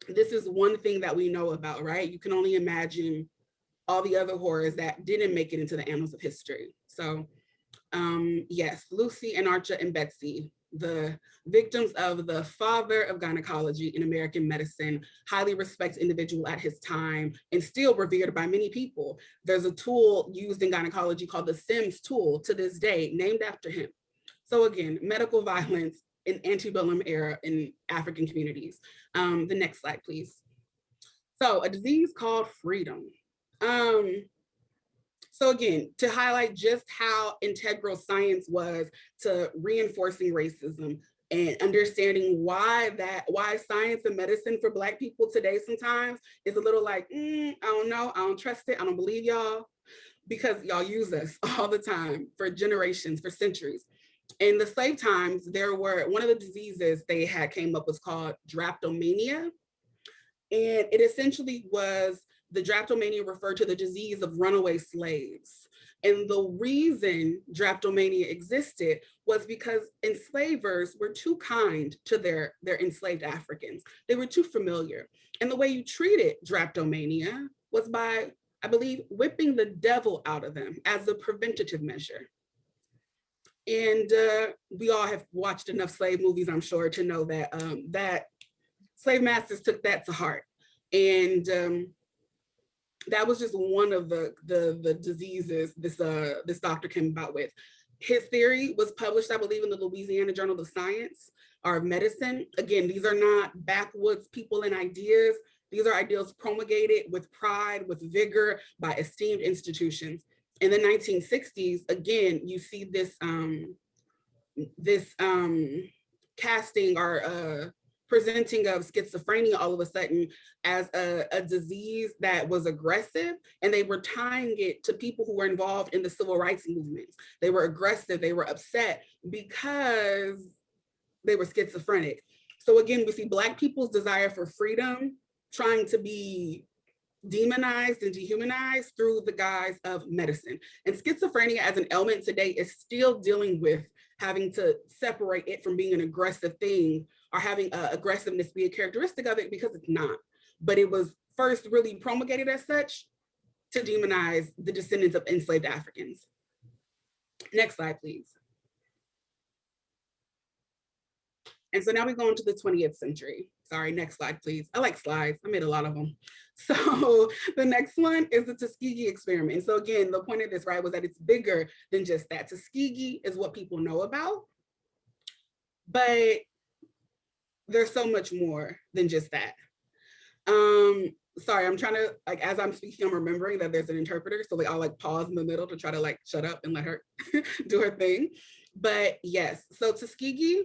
this is one thing that we know about, right? You can only imagine all the other horrors that didn't make it into the annals of history. So yes, Lucy, Anarcha, and Betsy, the victims of the father of gynecology in American medicine, highly respected individual at his time and still revered by many people. There's a tool used in gynecology called the Sims tool to this day, named after him. So again, medical violence in antebellum era in African communities. The next slide, please. So a disease called freedom. So again, to highlight just how integral science was to reinforcing racism and understanding why science and medicine for Black people today sometimes is a little like, I don't know, I don't trust it, I don't believe y'all, because y'all use us all the time for generations, for centuries. In the slave times, one of the diseases they had came up was called drapetomania. And it essentially was, the drapetomania referred to the disease of runaway slaves. And the reason drapetomania existed was because enslavers were too kind to their enslaved Africans. They were too familiar. And the way you treated drapetomania was by, I believe, whipping the devil out of them as a preventative measure. And we all have watched enough slave movies, I'm sure, to know that that slave masters took that to heart. And that was just one of the diseases this doctor came about with. His theory was published, I believe, in the Louisiana Journal of Science or of Medicine. Again, these are not backwoods people and ideas. These are ideals promulgated with pride, with vigor by esteemed institutions. In the 1960s, again, you see this casting or presenting of schizophrenia all of a sudden as a disease that was aggressive, and they were tying it to people who were involved in the civil rights movements. They were aggressive, they were upset because they were schizophrenic. So again, we see Black people's desire for freedom trying to be demonized and dehumanized through the guise of medicine. And schizophrenia as an ailment today is still dealing with having to separate it from being an aggressive thing or having aggressiveness be a characteristic of it, because it's not. But it was first really promulgated as such to demonize the descendants of enslaved Africans. Next slide, please. And so now we go into the 20th century. Sorry, next slide, please. I like slides, I made a lot of them. So the next one is the Tuskegee experiment. And so again, the point of this, right, was that it's bigger than just that. Tuskegee is what people know about, but there's so much more than just that. Sorry, I'm trying to, like, as I'm speaking, I'm remembering that there's an interpreter. So I'll like pause in the middle to try to like shut up and let her do her thing. But yes, so Tuskegee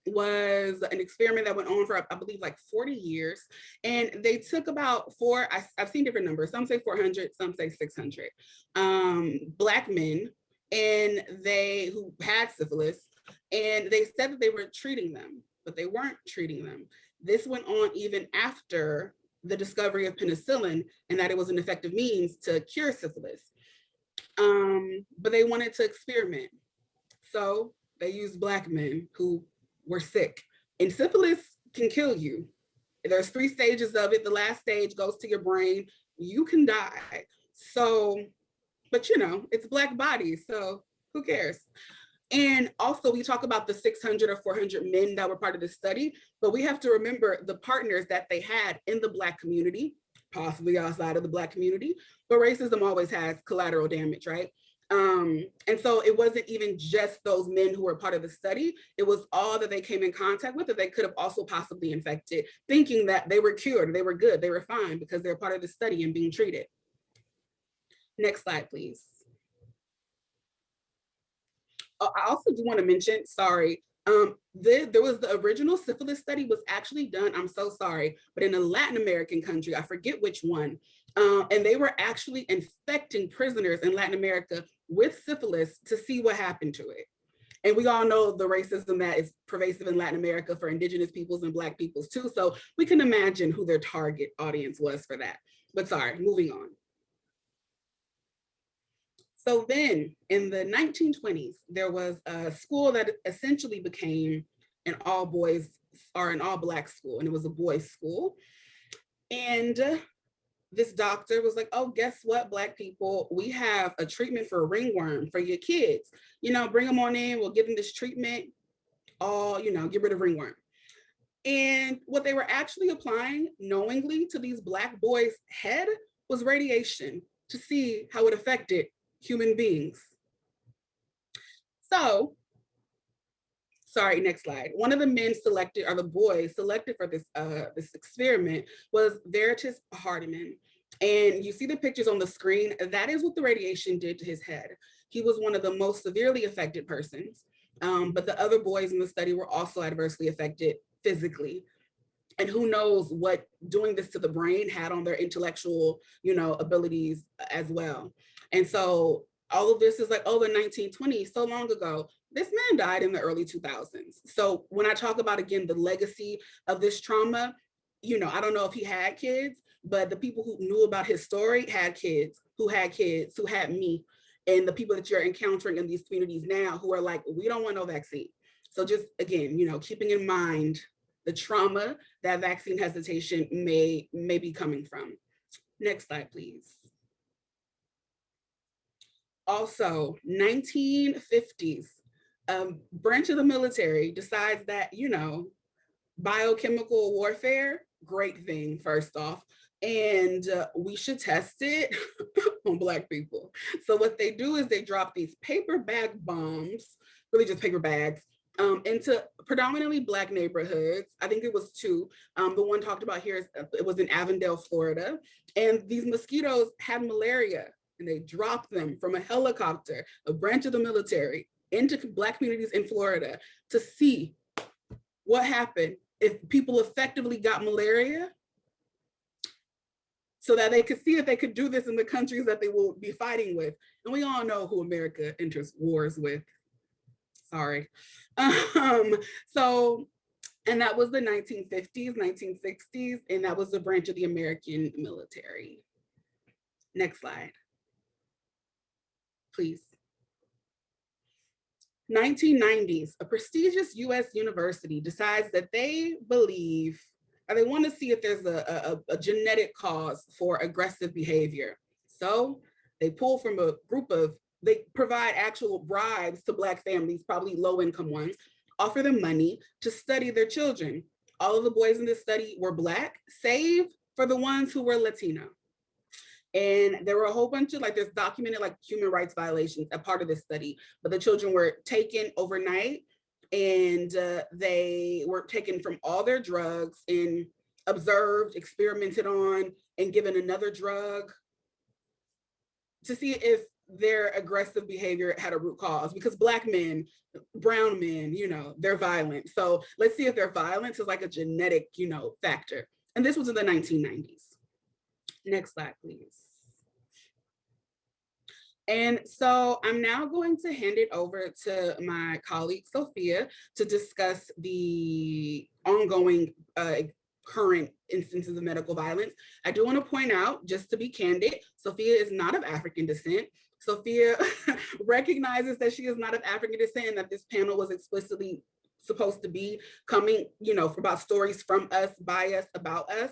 was an experiment that went on for, I believe, like 40 years. And they took about I've seen different numbers. Some say 400, some say 600 Black men, and who had syphilis, and they said that they were treating them, but they weren't treating them. This went on even after the discovery of penicillin, and that it was an effective means to cure syphilis. But they wanted to experiment. So they used Black men who were sick. And syphilis can kill you. There's 3 stages of it. The last stage goes to your brain. You can die. So, but you know, it's Black bodies, so who cares? And also we talk about the 600 or 400 men that were part of the study, but we have to remember the partners that they had in the Black community, possibly outside of the Black community, but racism always has collateral damage, right? And so it wasn't even just those men who were part of the study, it was all that they came in contact with that they could have also possibly infected, thinking that they were cured, they were good, they were fine because they're part of the study and being treated. Next slide, please. I also do want to mention, sorry, there was the original syphilis study was actually done, I'm so sorry, but in a Latin American country, I forget which one. And they were actually infecting prisoners in Latin America with syphilis to see what happened to it. And we all know the racism that is pervasive in Latin America for indigenous peoples and Black peoples too. So we can imagine who their target audience was for that. But sorry, moving on. So then in the 1920s, there was a school that essentially became an all boys or an all Black school, and it was a boys' school. And this doctor was like, oh, guess what, Black people, we have a treatment for ringworm for your kids. You know, bring them on in, we'll give them this treatment, get rid of ringworm. And what they were actually applying knowingly to these Black boys' head was radiation to see how it affected human beings. So, sorry, next slide. One of the men selected, or the boys selected for this experiment was Veritas Hardiman. And you see the pictures on the screen. That is what the radiation did to his head. He was one of the most severely affected persons, but the other boys in the study were also adversely affected physically. And who knows what doing this to the brain had on their intellectual, abilities as well. And so all of this is like, oh, the 1920s, so long ago. This man died in the early 2000s. So when I talk about, again, the legacy of this trauma, I don't know if he had kids, but the people who knew about his story had kids, who had me, and the people that you're encountering in these communities now who are like, we don't want no vaccine. So just, again, keeping in mind the trauma that vaccine hesitation may be coming from. Next slide, please. Also, 1950s, branch of the military decides that, biochemical warfare, great thing, first off, and we should test it on Black people. So what they do is they drop these paper bag bombs, really just paper bags, into predominantly Black neighborhoods. I think it was two. The one talked about here, it was in Avondale, Florida. And these mosquitoes had malaria, and they dropped them from a helicopter, a branch of the military, into Black communities in Florida to see what happened if people effectively got malaria, so that they could see if they could do this in the countries that they will be fighting with. And we all know who America enters wars with. Sorry. So, and that was the 1950s, 1960s, and that was the branch of the American military. Next slide, please. 1990s, a prestigious US university decides that they believe, or they want to see if there's a genetic cause for aggressive behavior. So they pull from a group of, they provide actual bribes to Black families, probably low-income ones, offer them money to study their children. All of the boys in this study were Black, save for the ones who were Latino. And there were a whole bunch of, there's documented human rights violations as part of this study, but the children were taken overnight, and they were taken from all their drugs and observed, experimented on, and given another drug to see if their aggressive behavior had a root cause, because Black men, brown men, they're violent. So let's see if their violence is like a genetic, factor. And this was in the 1990s. Next slide, please. And so I'm now going to hand it over to my colleague, Sophia, to discuss the ongoing current instances of medical violence. I do want to point out, just to be candid, Sophia is not of African descent. Sophia recognizes that she is not of African descent, and that this panel was explicitly supposed to be coming, about stories from us, by us, about us.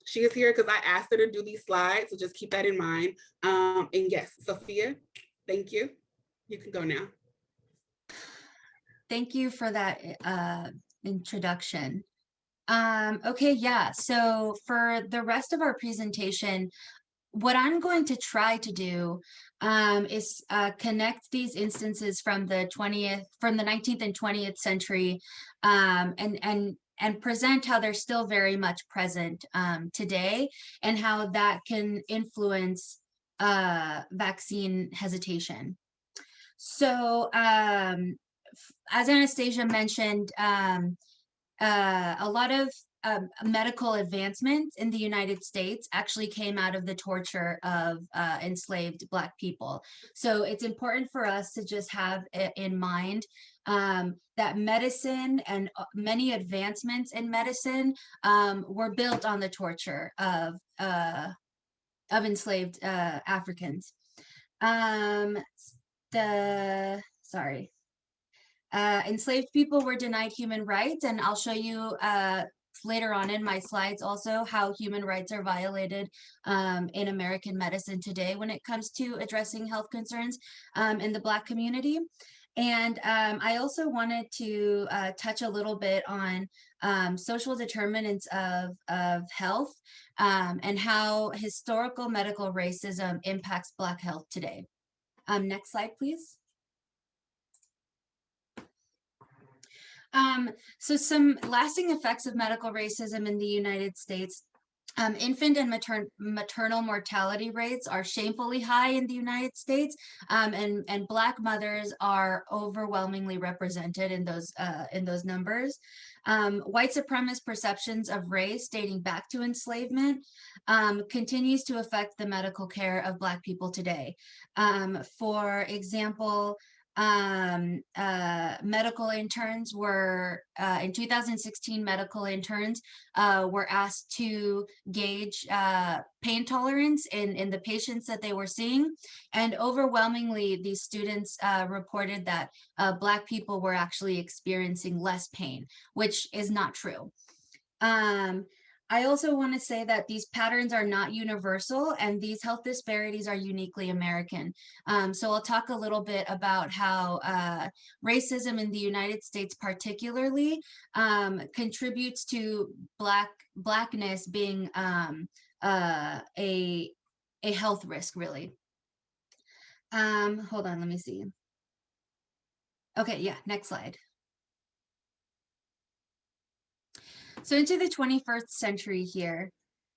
She is here because I asked her to do these slides, so just keep that in mind. And yes, Sophia, thank you. You can go now. Thank you for that introduction. Okay, yeah, so for the rest of our presentation, what I'm going to try to do is connect these instances from the 19th and 20th century, and present how they're still very much present today, and how that can influence vaccine hesitation. So as Anastasia mentioned, a lot of medical advancements in the United States actually came out of the torture of enslaved Black people. So it's important for us to just have in mind that medicine and many advancements in medicine were built on the torture of enslaved Africans. Enslaved people were denied human rights, and I'll show you later on in my slides also how human rights are violated in American medicine today when it comes to addressing health concerns in the Black community. And I also wanted to touch a little bit on social determinants of health and how historical medical racism impacts Black health today. Next slide, please. So some lasting effects of medical racism in the United States. Infant and maternal mortality rates are shamefully high in the United States, and Black mothers are overwhelmingly represented in those numbers. White supremacist perceptions of race dating back to enslavement continues to affect the medical care of Black people today. For example, medical interns were in 2016, medical interns were asked to gauge pain tolerance in the patients that they were seeing, and overwhelmingly these students reported that Black people were actually experiencing less pain, which is not true. I also want to say that these patterns are not universal, and these health disparities are uniquely American. So I'll talk a little bit about how racism in the United States particularly contributes to Blackness being a health risk, really. Hold on, let me see. Okay, yeah, next slide. So into the 21st century here,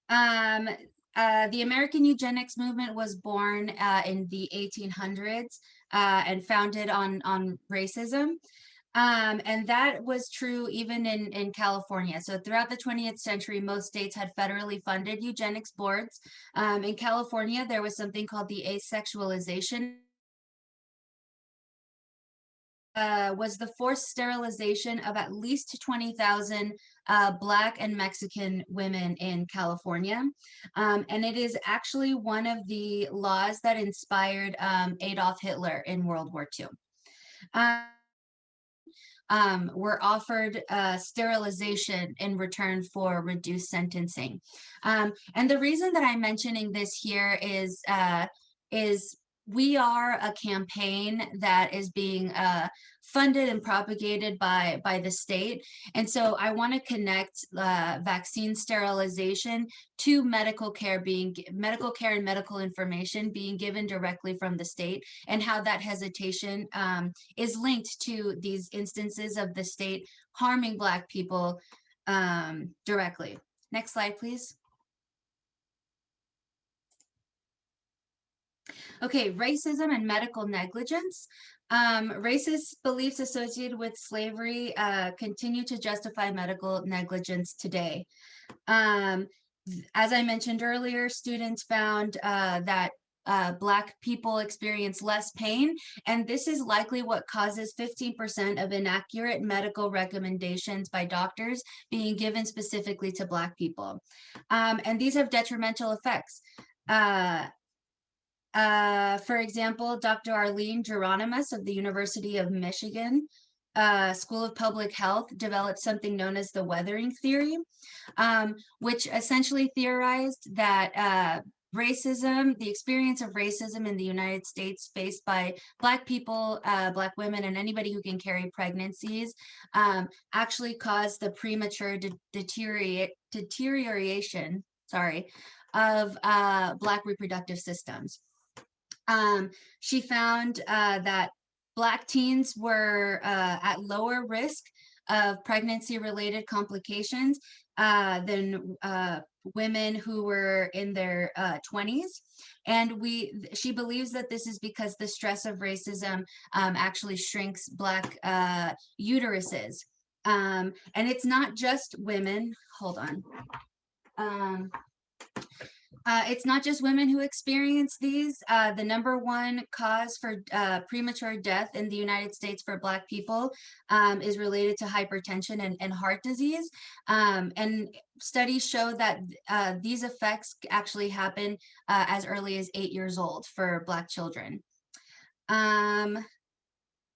the American eugenics movement was born in the 1800s and founded on racism. And that was true even in California. So throughout the 20th century, most states had federally funded eugenics boards. In California, there was something called the asexualization. Was the forced sterilization of at least 20,000 Black and Mexican women in California. And it is actually one of the laws that inspired Adolf Hitler in World War II. Were offered sterilization in return for reduced sentencing. And the reason that I'm mentioning this here is we are a campaign that is being funded and propagated by the state. And so I want to connect vaccine sterilization to medical care and medical information being given directly from the state, and how that hesitation is linked to these instances of the state harming Black people directly. Next slide, please. Okay, racism and medical negligence. Racist beliefs associated with slavery continue to justify medical negligence today. As I mentioned earlier, students found that Black people experience less pain, and this is likely what causes 15% of inaccurate medical recommendations by doctors being given specifically to Black people. And these have detrimental effects. For example, Dr. Arlene Geronimus of the University of Michigan School of Public Health developed something known as the weathering theory, which essentially theorized that racism, the experience of racism in the United States faced by Black people, Black women, and anybody who can carry pregnancies actually caused the premature deterioration, of Black reproductive systems. She found that Black teens were at lower risk of pregnancy-related complications than women who were in their 20s. And she believes that this is because the stress of racism actually shrinks Black uteruses. And it's not just women, hold on. It's not just women who experience these. The #1 cause for premature death in the United States for Black people is related to hypertension and heart disease. And studies show that these effects actually happen as early as 8 years old for Black children.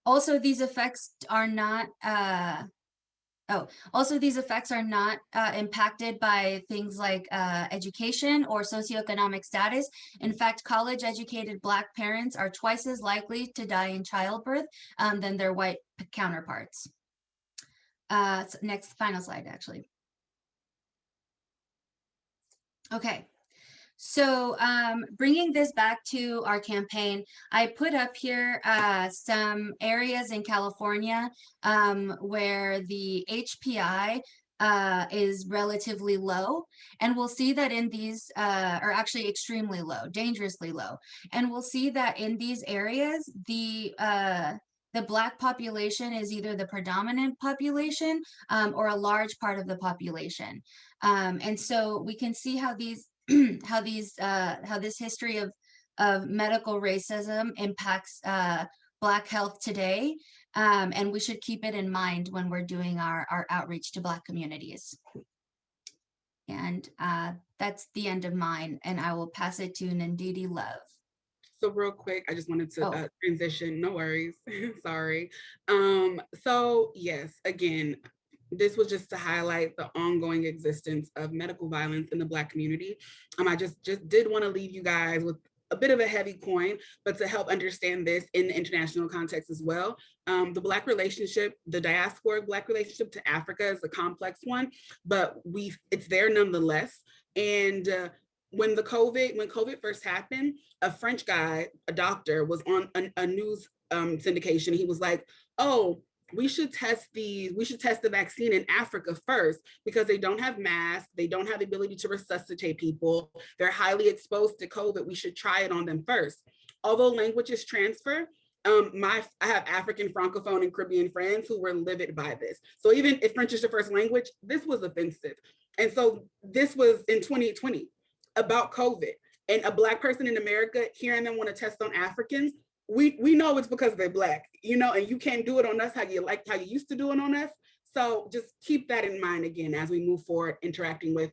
Also, these effects are not impacted by things like education or socioeconomic status. In fact, college-educated Black parents are twice as likely to die in childbirth than their white counterparts. Final slide, actually. Okay. So bringing this back to our campaign, I put up here some areas in California where the HPI is relatively low. And we'll see that in these, are actually extremely low, dangerously low. And we'll see that in these areas, the Black population is either the predominant population or a large part of the population. And so we can see how these, how this history of medical racism impacts Black health today. And we should keep it in mind when we're doing our outreach to Black communities. And that's the end of mine, and I will pass it to Nandidi Love. So real quick, I just wanted to Oh. transition, no worries, sorry. So yes, again, this was just to highlight the ongoing existence of medical violence in the Black community. I just did want to leave you guys with a bit of a heavy coin, but to help understand this in the international context as well. The Black relationship, the diasporic Black relationship to Africa is a complex one, but it's there nonetheless. And when COVID first happened, a French guy, a doctor, was on a news syndication. He was like, oh, we should test the vaccine in Africa first because they don't have masks, they don't have the ability to resuscitate people, they're highly exposed to COVID, we should try it on them first. Although languages transfer, I have African, Francophone, and Caribbean friends who were livid by this. So even if French is your first language, this was offensive. And so this was in 2020 about COVID, and a Black person in America hearing them want to test on Africans, we know it's because they're Black, and you can't do it on us how you used to do it on us. So just keep that in mind again as we move forward, interacting with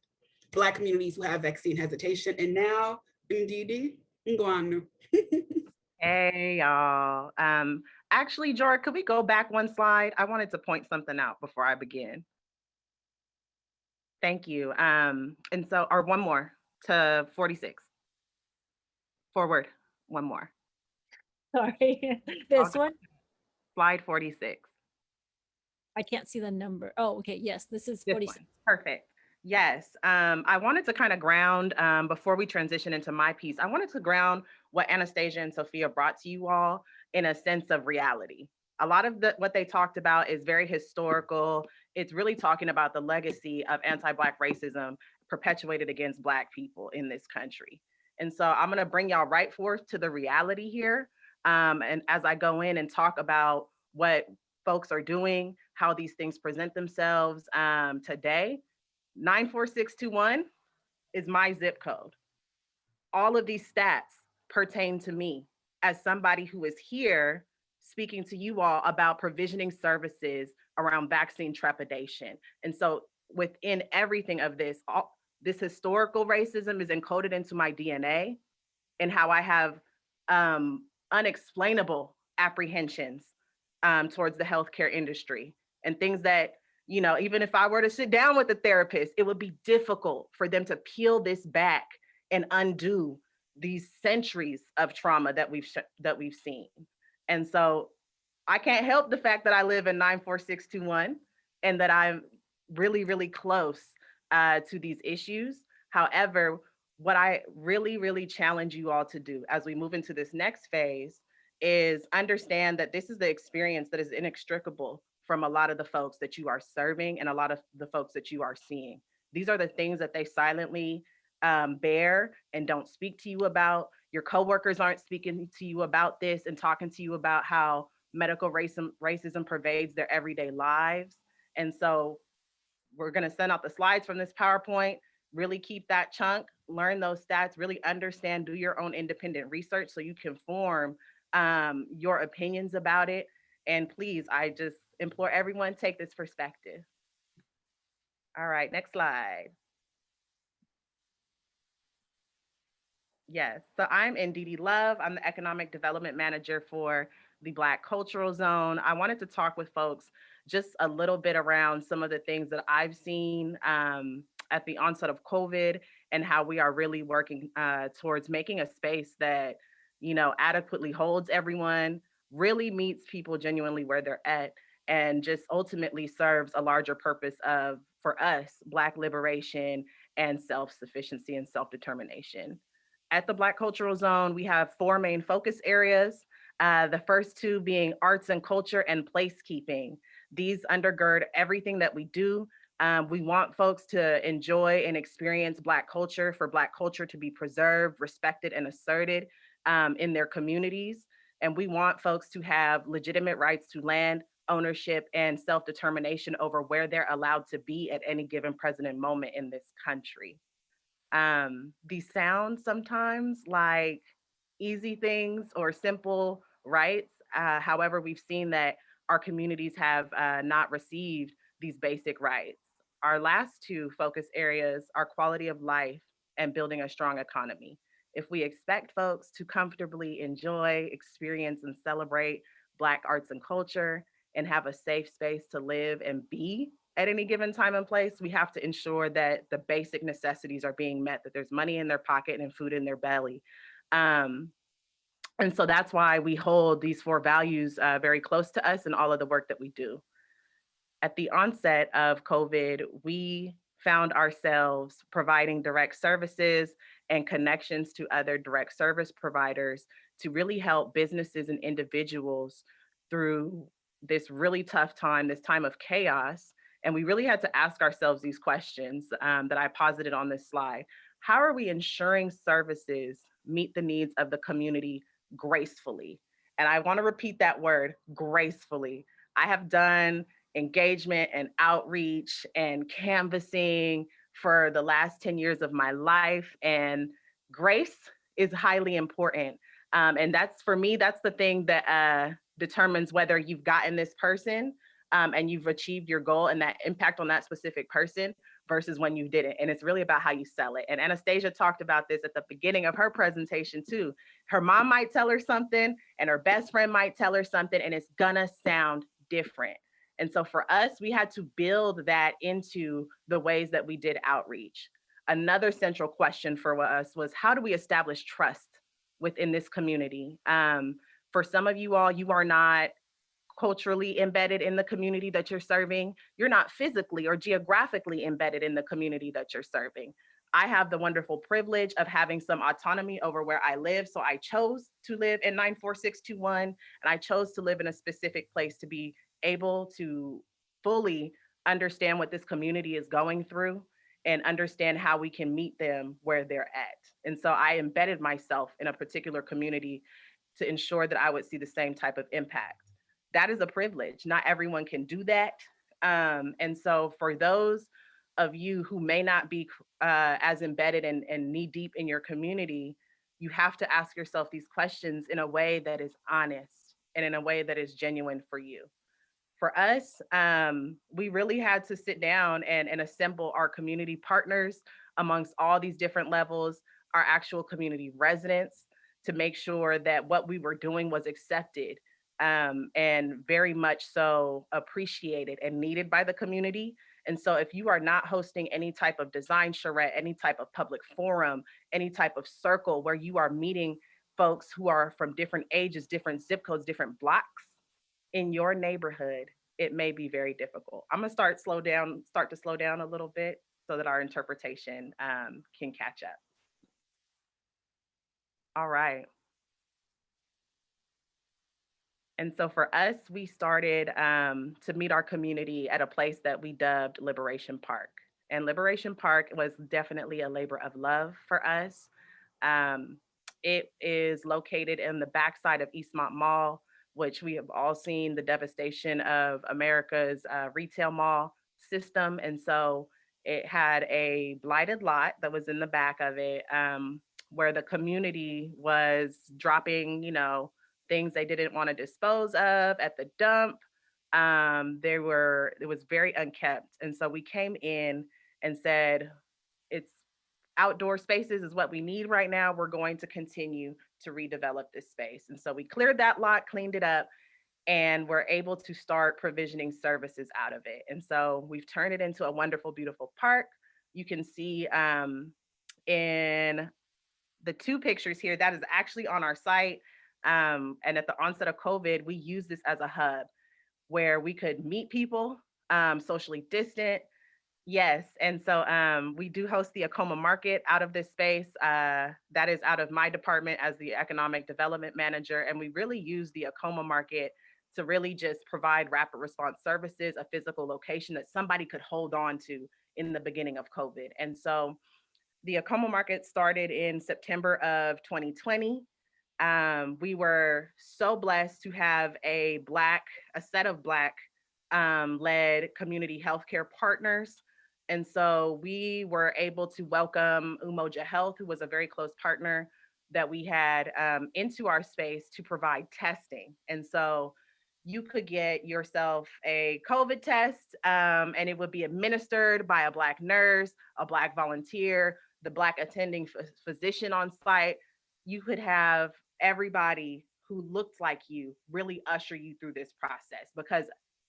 Black communities who have vaccine hesitation. And now, Ndidi, Ngwanu. Hey, y'all. Actually, Jordan, could we go back one slide? I wanted to point something out before I begin. Thank you. And so, or one more to 46. Forward, one more. Sorry, this one? Slide 46. I can't see the number. Oh, okay, yes, this is 46. Perfect. Yes, I wanted to kind of ground, before we transition into my piece, I wanted to ground what Anastasia and Sophia brought to you all in a sense of reality. A lot of what they talked about is very historical. It's really talking about the legacy of anti-Black racism perpetuated against Black people in this country. And so I'm gonna bring y'all right forth to the reality here. And as I go in and talk about what folks are doing, how these things present themselves today, 94621 is my zip code. All of these stats pertain to me as somebody who is here speaking to you all about provisioning services around vaccine trepidation. And so within everything of this, this historical racism is encoded into my DNA and how I have unexplainable apprehensions towards the healthcare industry and things that, even if I were to sit down with a therapist, it would be difficult for them to peel this back and undo these centuries of trauma that we've seen. And so I can't help the fact that I live in 94621 and that I'm really, really close to these issues. However, what I really, really challenge you all to do as we move into this next phase is understand that this is the experience that is inextricable from a lot of the folks that you are serving and a lot of the folks that you are seeing. These are the things that they silently bear and don't speak to you about. Your coworkers aren't speaking to you about this and talking to you about how medical racism pervades their everyday lives. And so we're gonna send out the slides from this PowerPoint, really keep that chunk, learn those stats, really understand, do your own independent research so you can form your opinions about it. And please, I just implore everyone, take this perspective. All right, next slide. Yes, so I'm Ndidi Love. I'm the Economic Development Manager for the Black Cultural Zone. I wanted to talk with folks just a little bit around some of the things that I've seen at the onset of COVID and how we are really working towards making a space that, adequately holds everyone, really meets people genuinely where they're at, and just ultimately serves a larger purpose of, for us, Black liberation and self-sufficiency and self-determination. At the Black Cultural Zone, we have 4 main focus areas. The first 2 being arts and culture and placekeeping. These undergird everything that we do. We want folks to enjoy and experience Black culture, for Black culture to be preserved, respected, and asserted in their communities. And we want folks to have legitimate rights to land, ownership, and self-determination over where they're allowed to be at any given present moment in this country. These sound sometimes like easy things or simple rights. However, we've seen that our communities have not received these basic rights. Our last two focus areas are quality of life and building a strong economy. If we expect folks to comfortably enjoy, experience, and celebrate Black arts and culture and have a safe space to live and be at any given time and place, we have to ensure that the basic necessities are being met, that there's money in their pocket and food in their belly. And so that's why we hold these four values very close to us in all of the work that we do. At the onset of COVID, we found ourselves providing direct services and connections to other direct service providers to really help businesses and individuals through this really tough time, this time of chaos. And we really had to ask ourselves these questions that I posited on this slide. How are we ensuring services meet the needs of the community gracefully? And I want to repeat that word, gracefully. I have done engagement and outreach and canvassing for the last 10 years of my life, and grace is highly important. And that's, for me, that's the thing that determines whether you've gotten this person and you've achieved your goal and that impact on that specific person versus when you didn't. And it's really about how you sell it. And Anastasia talked about this at the beginning of her presentation too. Her mom might tell her something and her best friend might tell her something, and it's gonna sound different. And so for us, we had to build that into the ways that we did outreach. Another central question for us was, how do we establish trust within this community? For some of you all, you are not culturally embedded in the community that you're serving. You're not physically or geographically embedded in the community that you're serving. I have the wonderful privilege of having some autonomy over where I live. So I chose to live in 94621, and I chose to live in a specific place to be able to fully understand what this community is going through and understand how we can meet them where they're at. And so I embedded myself in a particular community to ensure that I would see the same type of impact. That is a privilege. Not everyone can do that. And so for those of you who may not be as embedded and knee deep in your community, you have to ask yourself these questions in a way that is honest and in a way that is genuine for you. For us, we really had to sit down and assemble our community partners amongst all these different levels, our actual community residents, to make sure that what we were doing was accepted and very much so appreciated and needed by the community. And so if you are not hosting any type of design charrette, any type of public forum, any type of circle where you are meeting folks who are from different ages, different zip codes, different blocks in your neighborhood, it may be very difficult. I'm gonna start to slow down a little bit so that our interpretation can catch up. All right. And so for us, we started to meet our community at a place that we dubbed Liberation Park. And Liberation Park was definitely a labor of love for us. It is located in the backside of Eastmont Mall, which we have all seen the devastation of America's retail mall system. And so it had a blighted lot that was in the back of it, where the community was dropping, things they didn't want to dispose of at the dump. It was very unkept. And so we came in and said, it's outdoor spaces is what we need right now. We're going to continue to redevelop this space. And so we cleared that lot, cleaned it up, and we're able to start provisioning services out of it. And so we've turned it into a wonderful, beautiful park. You can see in the two pictures here, that is actually on our site. And at the onset of COVID, we used this as a hub where we could meet people socially distant. Yes, and so we do host the Acoma Market out of this space. That is out of my department as the Economic Development Manager. And we really use the Acoma Market to really just provide rapid response services, a physical location that somebody could hold on to in the beginning of COVID. And so the Acoma Market started in September of 2020. We were so blessed to have a set of Black led community healthcare partners. And so we were able to welcome Umoja Health, who was a very close partner that we had into our space to provide testing. And so you could get yourself a COVID test and it would be administered by a Black nurse, a Black volunteer, the Black attending physician on site. You could have everybody who looked like you really usher you through this process, because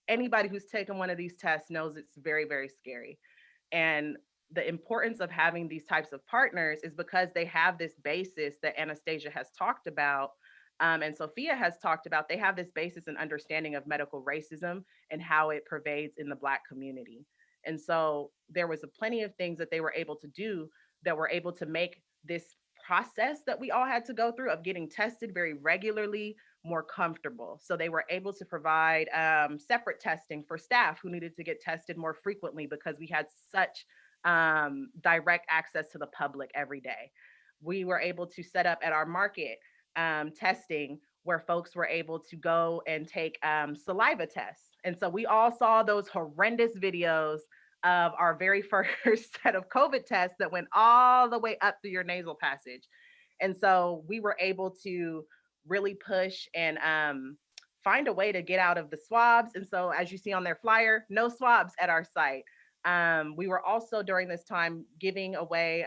anybody who's taken one of these tests knows it's very, very scary. And the importance of having these types of partners is because they have this basis that Anastasia has talked about and Sophia has talked about. They have this basis and understanding of medical racism and how it pervades in the Black community. And so there was plenty of things that they were able to do that were able to make this process that we all had to go through of getting tested very regularly more comfortable. So they were able to provide separate testing for staff who needed to get tested more frequently because we had such direct access to the public every day. We were able to set up at our market testing where folks were able to go and take saliva tests. And so we all saw those horrendous videos of our very first set of COVID tests that went all the way up through your nasal passage. And so we were able to really push and find a way to get out of the swabs. And so as you see on their flyer, no swabs at our site. We were also during this time giving away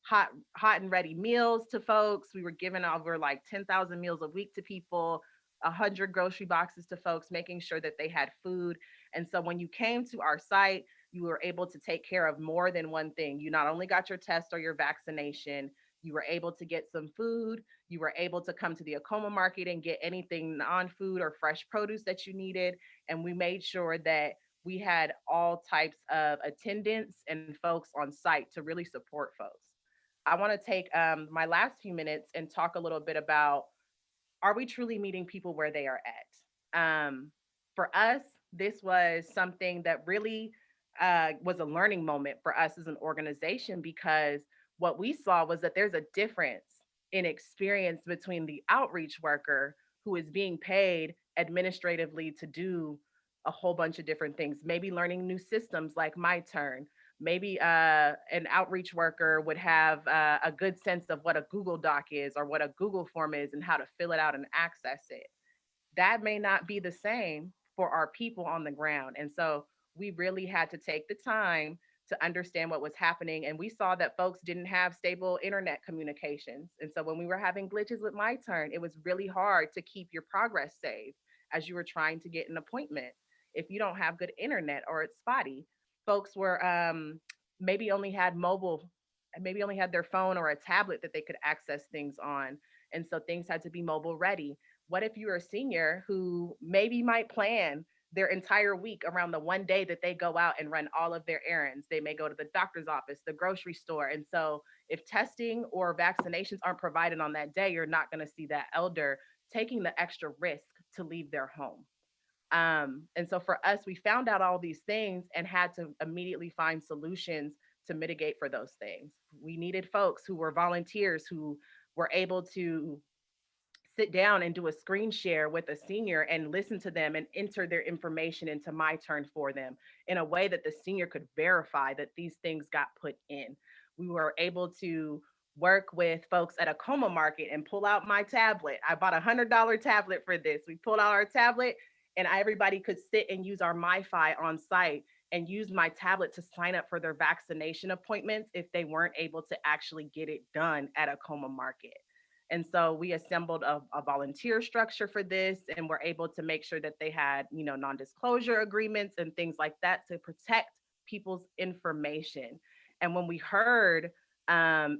hot and ready meals to folks. We were giving over like 10,000 meals a week to people, 100 grocery boxes to folks, making sure that they had food. And so when you came to our site, you were able to take care of more than one thing. You not only got your test or your vaccination, you were able to get some food. You were able to come to the Acoma Market and get anything non-food or fresh produce that you needed. And we made sure that we had all types of attendance and folks on site to really support folks. I want to take my last few minutes and talk a little bit about, are we truly meeting people where they are at? For us, this was something that really was a learning moment for us as an organization, because what we saw was that there's a difference in experience between the outreach worker who is being paid administratively to do a whole bunch of different things, maybe learning new systems like MyTurn. Maybe an outreach worker would have a good sense of what a Google Doc is or what a Google form is and how to fill it out and access it. That may not be the same for our people on the ground. And so we really had to take the time to understand what was happening. And we saw that folks didn't have stable internet communications. And so when we were having glitches with MyTurn, it was really hard to keep your progress saved as you were trying to get an appointment. If you don't have good internet or it's spotty, folks were maybe only had their phone or a tablet that they could access things on. And so things had to be mobile ready. What if you're a senior who maybe might plan their entire week around the one day that they go out and run all of their errands? They may go to the doctor's office, the grocery store. And so if testing or vaccinations aren't provided on that day, you're not going to see that elder taking the extra risk to leave their home. And so for us, we found out all these things and had to immediately find solutions to mitigate for those things. We needed folks who were volunteers who were able to sit down and do a screen share with a senior and listen to them and enter their information into MyTurn for them in a way that the senior could verify that these things got put in. We were able to work with folks at Acoma Market and pull out my tablet. I bought $100 tablet for this. We pulled out our tablet and everybody could sit and use our MiFi on site and use my tablet to sign up for their vaccination appointments if they weren't able to actually get it done at Acoma Market. And so we assembled a volunteer structure for this, and we're able to make sure that they had, non-disclosure agreements and things like that to protect people's information. And when we heard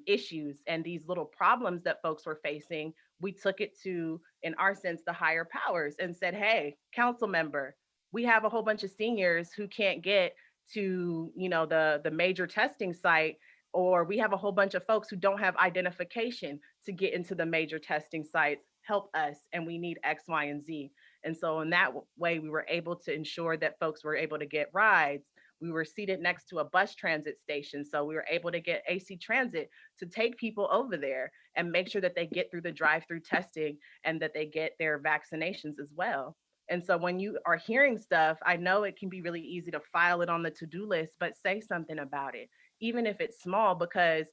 issues and these little problems that folks were facing, we took it to, in our sense, the higher powers and said, hey, council member, we have a whole bunch of seniors who can't get to, the major testing site, or we have a whole bunch of folks who don't have identification to get into the major testing sites. Help us, and we need X, Y, and Z. And so in that way, we were able to ensure that folks were able to get rides. We were seated next to a bus transit station. So we were able to get AC Transit to take people over there and make sure that they get through the drive-through testing and that they get their vaccinations as well. And so when you are hearing stuff, I know it can be really easy to file it on the to-do list, but say something about it, even if it's small, because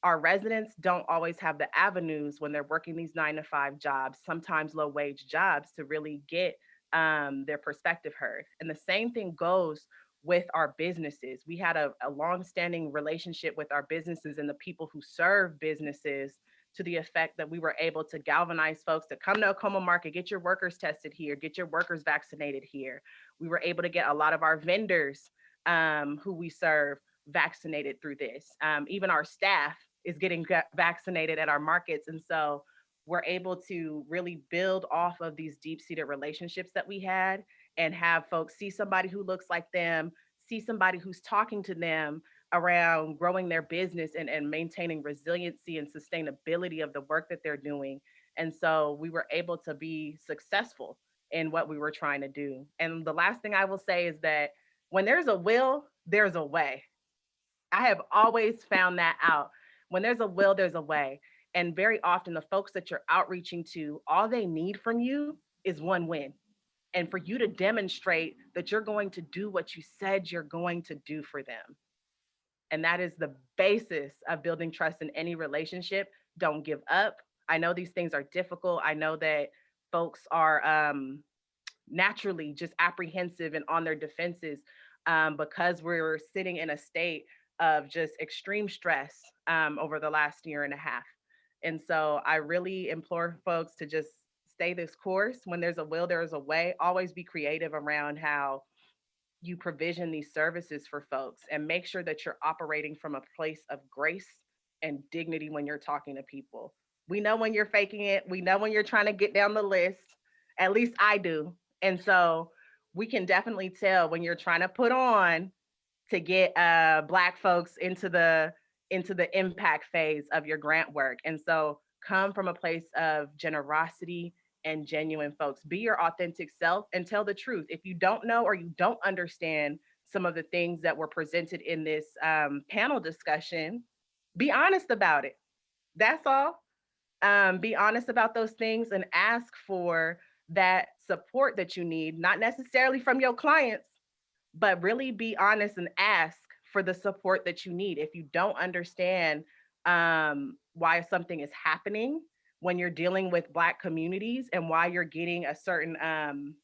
our residents don't always have the avenues when they're working these 9-to-5 jobs, sometimes low wage jobs, to really get their perspective heard. And the same thing goes with our businesses. We had a long-standing relationship with our businesses and the people who serve businesses, to the effect that we were able to galvanize folks to come to Acoma Market, get your workers tested here, get your workers vaccinated here. We were able to get a lot of our vendors who we serve vaccinated through this. Even our staff is getting vaccinated at our markets. And so we're able to really build off of these deep-seated relationships that we had, and have folks see somebody who looks like them, see somebody who's talking to them around growing their business and maintaining resiliency and sustainability of the work that they're doing. And so we were able to be successful in what we were trying to do. And the last thing I will say is that when there's a will, there's a way. I have always found that out. When there's a will, there's a way. And very often the folks that you're outreaching to, all they need from you is one win. And for you to demonstrate that you're going to do what you said you're going to do for them. And that is the basis of building trust in any relationship. Don't give up. I know these things are difficult. I know that folks are naturally just apprehensive and on their defenses because we're sitting in a state of just extreme stress over the last year and a half. And so I really implore folks to just stay this course. When there's a will, there is a way. Always be creative around how you provision these services for folks, and make sure that you're operating from a place of grace and dignity when you're talking to people. We know when you're faking it. We know when you're trying to get down the list. At least I do. And so we can definitely tell when you're trying to put on to get Black folks into the impact phase of your grant work. And so come from a place of generosity and genuine folks. Be your authentic self and tell the truth. If you don't know or you don't understand some of the things that were presented in this panel discussion, be honest about it. That's all. Be honest about those things and ask for that support that you need, not necessarily from your clients, but really be honest and ask for the support that you need. If you don't understand why something is happening when you're dealing with Black communities, and why you're getting a certain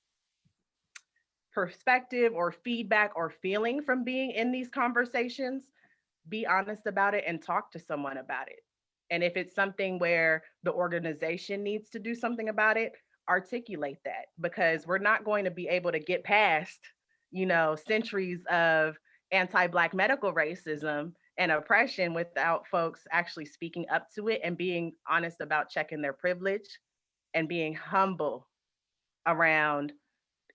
perspective or feedback or feeling from being in these conversations, be honest about it and talk to someone about it. And if it's something where the organization needs to do something about it, articulate that, because we're not going to be able to get past, centuries of anti-Black medical racism and oppression without folks actually speaking up to it and being honest about checking their privilege and being humble around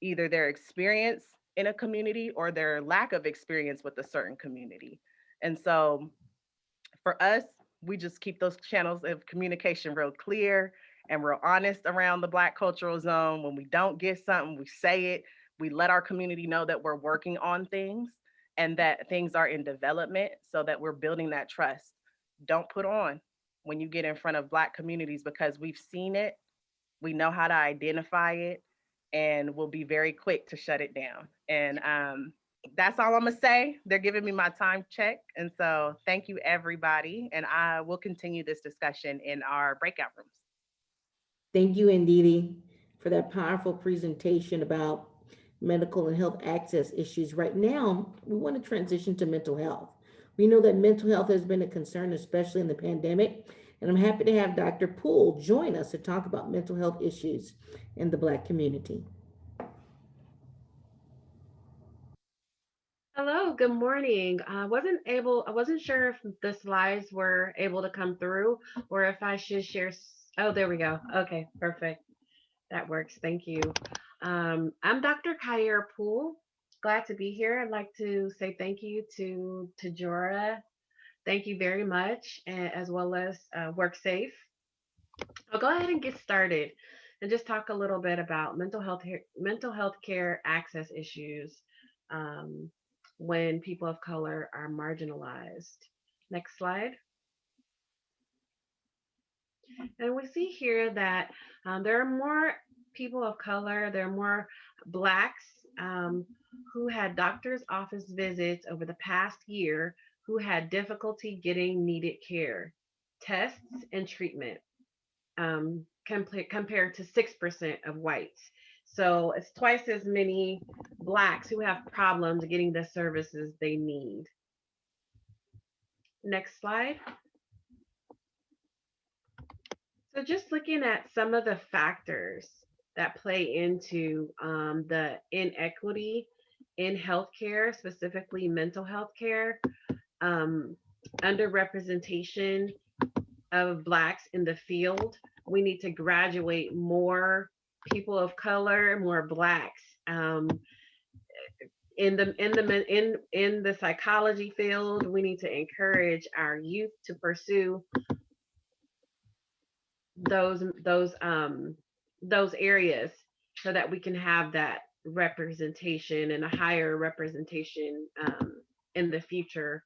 either their experience in a community or their lack of experience with a certain community. And so for us, we just keep those channels of communication real clear and real honest around the Black cultural zone. When we don't get something, we say it. We let our community know that we're working on things and that things are in development, so that we're building that trust. Don't put on when you get in front of Black communities, because we've seen it, we know how to identify it, and we'll be very quick to shut it down. And that's all I'm gonna say. They're giving me my time check. And so thank you, everybody. And I will continue this discussion in our breakout rooms. Thank you, Ndidi, for that powerful presentation about medical and health access issues. Right now, we want to transition to mental health. We know that mental health has been a concern, especially in the pandemic, and I'm happy to have Dr. Poole join us to talk about mental health issues in the Black community. Hello, good morning. I wasn't sure if the slides were able to come through or if I should share. Oh, there we go. Okay, perfect. That works. Thank you. I'm Dr. Khayr Poole. Glad to be here. I'd like to say thank you to Jora. Thank you very much, as well as WorkSafe. I'll go ahead and get started. and just talk a little bit about mental health care access issues um, when people of color are marginalized. Next slide. And we see here that there are more people of color, there are more Blacks who had doctor's office visits over the past year who had difficulty getting needed care, tests, and treatment compared to 6% of whites. So it's twice as many Blacks who have problems getting the services they need. Next slide. So just looking at some of the factors that play into the inequity in healthcare, specifically mental health care, underrepresentation of Blacks in the field. We need to graduate more people of color, more Blacks in the psychology field. We need to encourage our youth to pursue those areas so that we can have that representation and a higher representation in the future.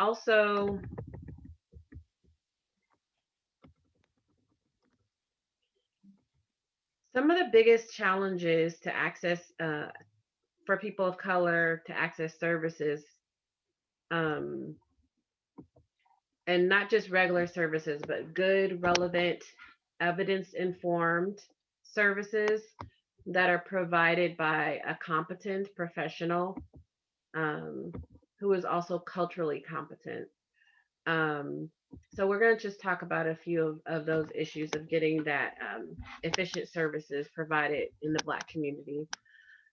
Also, some of the biggest challenges to access for people of color to access services, and not just regular services, but good, relevant, evidence-informed services that are provided by a competent professional who is also culturally competent. So we're going to just talk about a few of those issues of getting that efficient services provided in the Black community.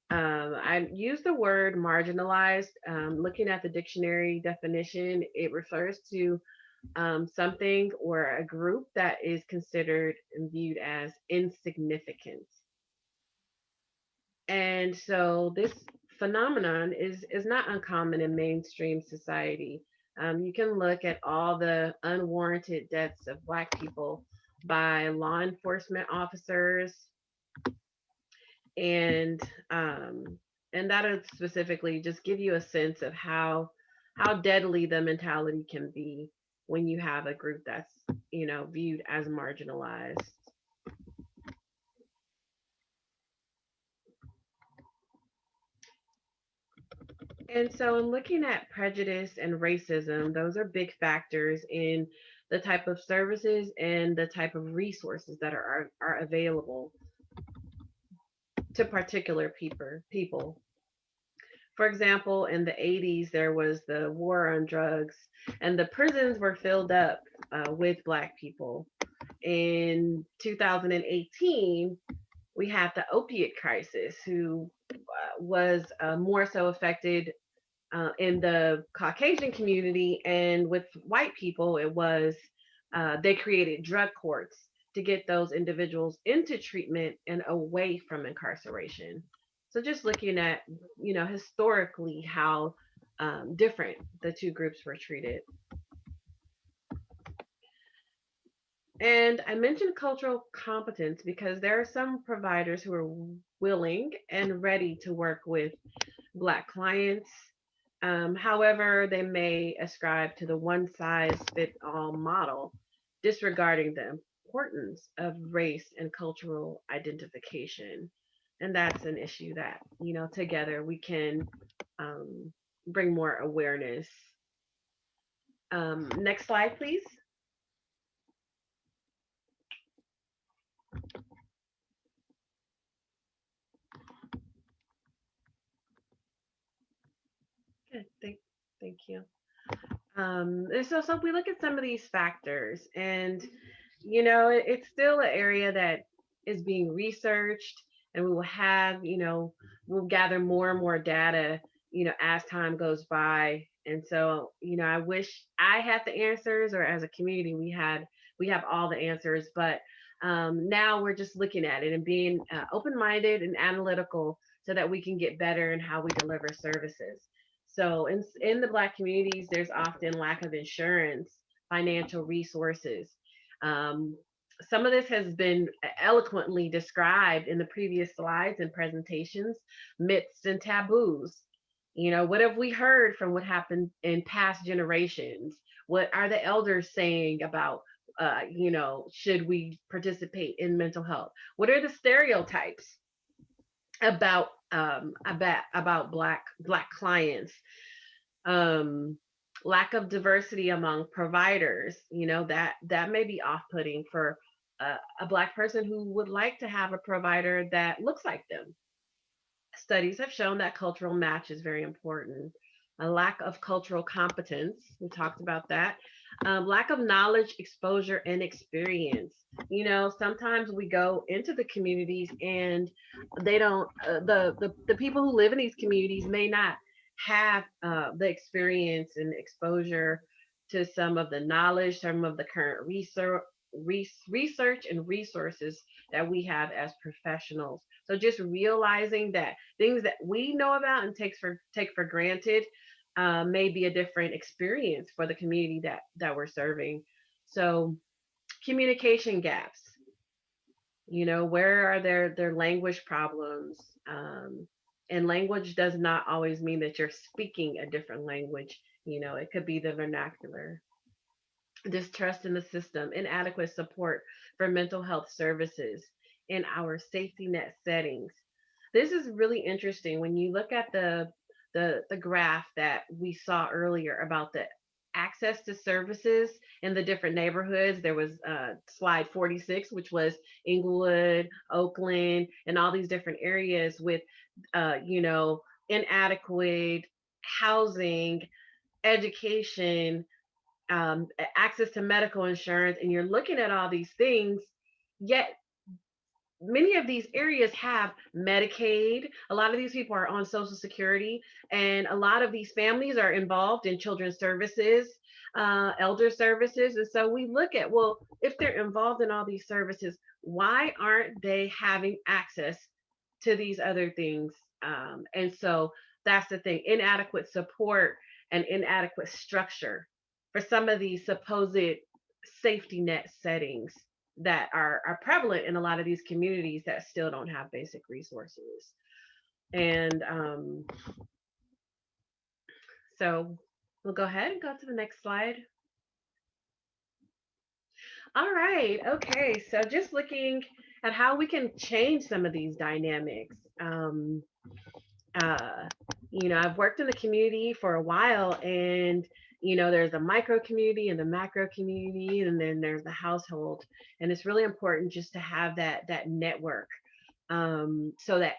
I use the word marginalized. Looking at the dictionary definition, it refers to something or a group that is considered and viewed as insignificant. And so this phenomenon is not uncommon in mainstream society. You can look at all the unwarranted deaths of Black people by law enforcement officers, and that'll specifically just give you a sense of how deadly the mentality can be when you have a group that's viewed as marginalized. And so in looking at prejudice and racism, those are big factors in the type of services and the type of resources that are available to particular people. For example, in the 80s, there was the war on drugs, and the prisons were filled up with Black people. In 2018, we had the opiate crisis, who was more so affected in the Caucasian community, and with white people, it was they created drug courts to get those individuals into treatment and away from incarceration. So just looking at, historically how different the two groups were treated. And I mentioned cultural competence because there are some providers who are willing and ready to work with Black clients. However, they may ascribe to the one-size-fits-all model, disregarding the importance of race and cultural identification. And that's an issue that, together we can bring more awareness. Next slide, please. Good, thank you. So we look at some of these factors, and it's still an area that is being researched, and we will have, we'll gather more and more data, as time goes by. And so, I wish I had the answers, or as a community, we have all the answers, but now we're just looking at it and being open-minded and analytical so that we can get better in how we deliver services. So in the Black communities, there's often lack of insurance, financial resources, some of this has been eloquently described in the previous slides and presentations, myths and taboos. You know, what have we heard from what happened in past generations? What are the elders saying about, you know, should we participate in mental health? What are the stereotypes about black clients? Um, Lack of diversity among providers, you know, that may be off-putting for a black person who would like to have a provider that looks like them. Studies have shown that cultural match is very important. A lack of cultural competence, we talked about that. Lack of knowledge, exposure, and experience. You know, sometimes we go into the communities and they don't. The people who live in these communities may not have the experience and exposure to some of the knowledge, some of the current research and resources that we have as professionals. So just realizing that things that we know about and take for granted may be a different experience for the community that we're serving. So communication gaps. You know, where are their language problems? And language does not always mean that you're speaking a different language. You know, it could be the vernacular. Distrust in the system, inadequate support for mental health services in our safety net settings. This is really interesting when you look at the graph that we saw earlier about the access to services in the different neighborhoods. There was slide 46, which was Inglewood, Oakland, and all these different areas with, you know, inadequate housing, education, access to medical insurance, and you're looking at all these things, yet many of these areas have Medicaid. A lot of these people are on Social Security, and a lot of these families are involved in children's services, elder services. And so we look at, well, if they're involved in all these services, why aren't they having access to these other things? And so that's the thing, inadequate support and inadequate structure for some of these supposed safety net settings that are prevalent in a lot of these communities that still don't have basic resources. And so we'll go ahead and go to the next slide. All right, okay, so just looking at how we can change some of these dynamics. You know, I've worked in the community for a while, and you know, there's a micro community and the macro community, and then there's the household. And it's really important just to have that network, so that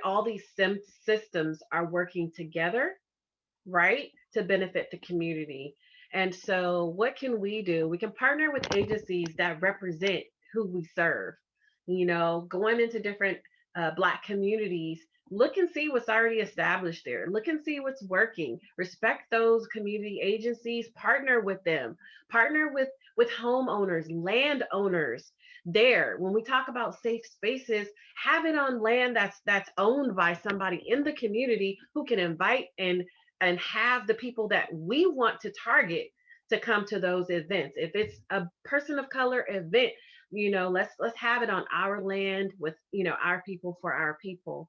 all these systems are working together, right, to benefit the community. And so what can we do? We can partner with agencies that represent who we serve. You know, going into different Black communities, look and see what's already established there. Look and see what's working. Respect those community agencies, partner with them, partner with homeowners, landowners there. When we talk about safe spaces, have it on land that's owned by somebody in the community who can invite and have the people that we want to target to come to those events. If it's a person of color event, you know, let's have it on our land with, you know, our people for our people.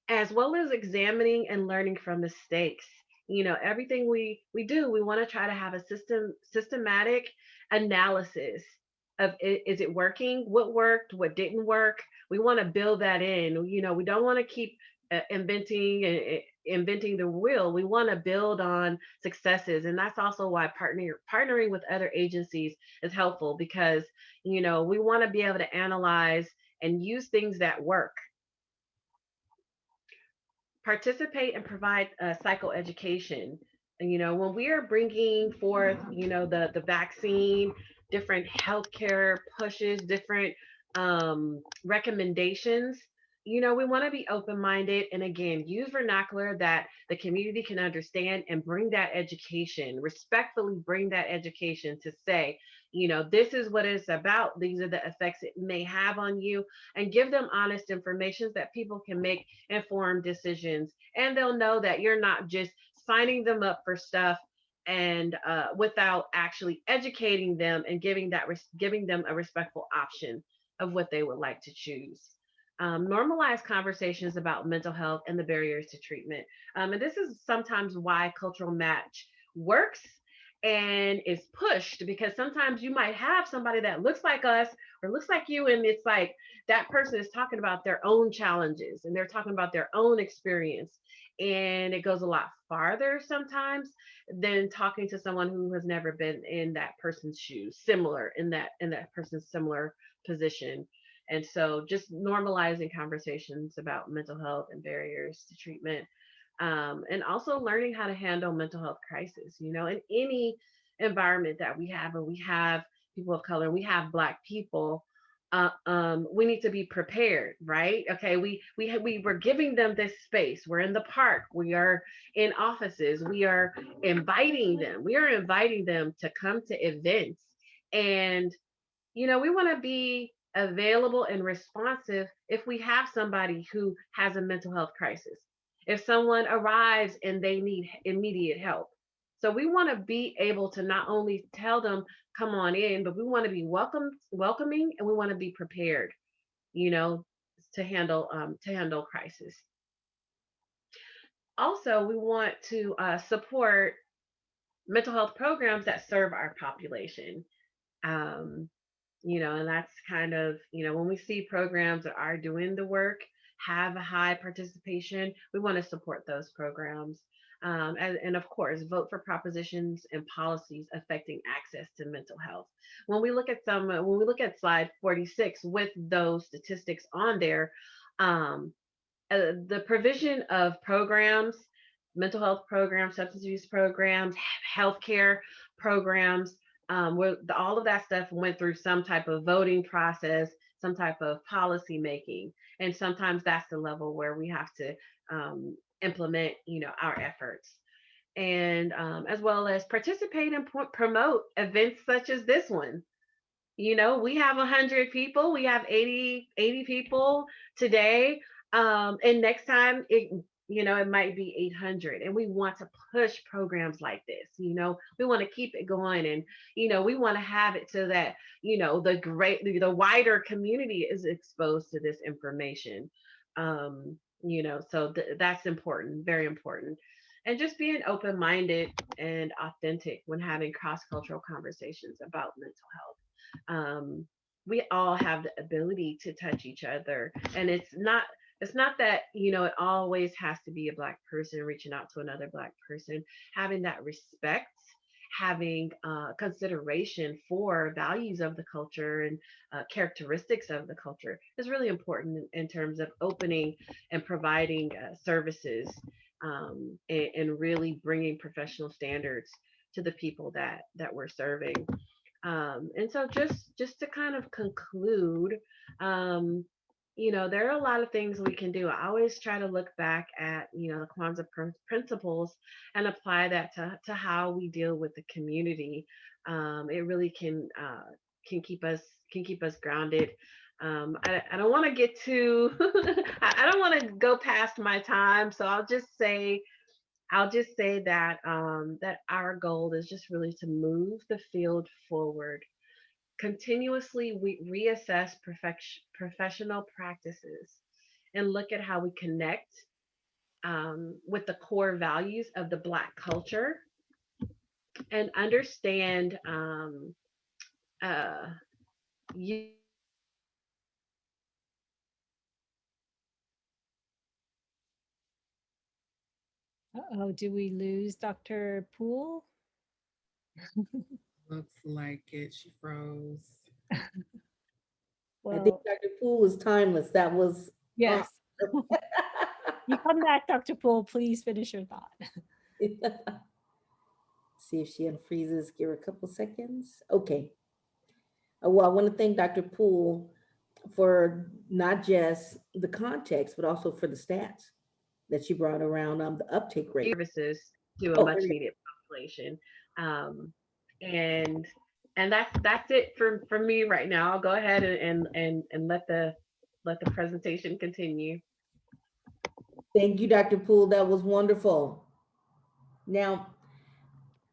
As well as examining and learning from mistakes. You know, everything we do, we want to try to have a systematic analysis of is it working, what worked, what didn't work. We want to build that in. You know, we don't want to keep inventing the wheel. We want to build on successes, and that's also why partnering with other agencies is helpful, because you know, we want to be able to analyze and use things that work. Participate and provide psychoeducation. And you know, when we are bringing forth, you know, the vaccine, different healthcare pushes, different recommendations, you know, we want to be open-minded and again use vernacular that the community can understand, and bring that education, respectfully bring that education to say, you know, this is what it's about, these are the effects it may have on you, and give them honest information that people can make informed decisions, and they'll know that you're not just signing them up for stuff and without actually educating them and giving them a respectful option of what they would like to choose. Normalize conversations about mental health and the barriers to treatment. And this is sometimes why cultural match works and is pushed, because sometimes you might have somebody that looks like us or looks like you, and it's like that person is talking about their own challenges and they're talking about their own experience, and it goes a lot farther sometimes than talking to someone who has never been in that person's shoes, similar in that person's similar position. And so just normalizing conversations about mental health and barriers to treatment, and also learning how to handle mental health crisis, in any environment that we have, and we have people of color, we have Black people, we need to be prepared, right? Okay, we were giving them this space. We're in the park. We are in offices. We are inviting them. We are inviting them to come to events, and we want to be available and responsive if we have somebody who has a mental health crisis, if someone arrives and they need immediate help. So we want to be able to not only tell them, come on in, but we want to be welcoming, and we want to be prepared, to handle crisis. Also, we want to support mental health programs that serve our population. Um, and that's kind of, when we see programs that are doing the work, have a high participation, we want to support those programs. And of course, vote for propositions and policies affecting access to mental health. When we look at slide 46 with those statistics on there, the provision of programs, mental health programs, substance use programs, healthcare programs, where all of that stuff went through some type of voting process, some type of policy making, and sometimes that's the level where we have to implement, our efforts, and as well as participate and promote events such as this one. We have 100 people, we have 80 people today, and next time it might be 800, and we want to push programs like this. We want to keep it going, and we want to have it so that the wider community is exposed to this information. So that's important, very important. And just being open-minded and authentic when having cross-cultural conversations about mental health. We all have the ability to touch each other, and it's not that it always has to be a Black person reaching out to another Black person. Having that respect, having consideration for values of the culture and characteristics of the culture is really important in terms of opening and providing services, and really bringing professional standards to the people that we're serving. And so just to kind of conclude, there are a lot of things we can do. I always try to look back at, the Kwanzaa principles and apply that to how we deal with the community. It really can keep us grounded. I don't want to get too, I don't want to go past my time. So I'll just say that that our goal is just really to move the field forward. Continuously, we reassess professional practices and look at how we connect with the core values of the Black culture, and understand you. Uh-oh, do we lose Dr. Poole? Looks like it. She froze. I think Well, Dr. Poole is timeless. That was yes. awesome. You come back, Dr. Poole, please finish your thought. See if she unfreezes. Give her a couple seconds. Okay. Well, I want to thank Dr. Poole for not just the context, but also for the stats that she brought around the uptake rate. Services to a much needed population. And that's it for me right now. I'll go ahead and let the presentation continue. Thank you, Dr. Poole. That was wonderful. Now,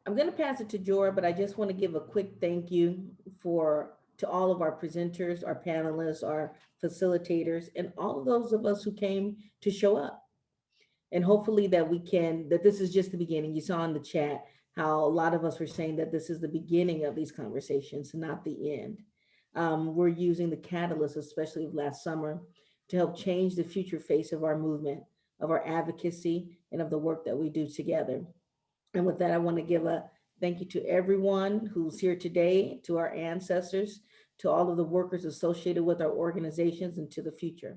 I'm going to pass it to Jora, but I just want to give a quick thank you to all of our presenters, our panelists, our facilitators, and all of those of us who came to show up. And hopefully that this is just the beginning. You saw in the chat how a lot of us were saying that this is the beginning of these conversations, not the end. We're using the catalyst, especially of last summer, to help change the future face of our movement, of our advocacy, and of the work that we do together. And with that, I want to give a thank you to everyone who's here today, to our ancestors, to all of the workers associated with our organizations, and to the future.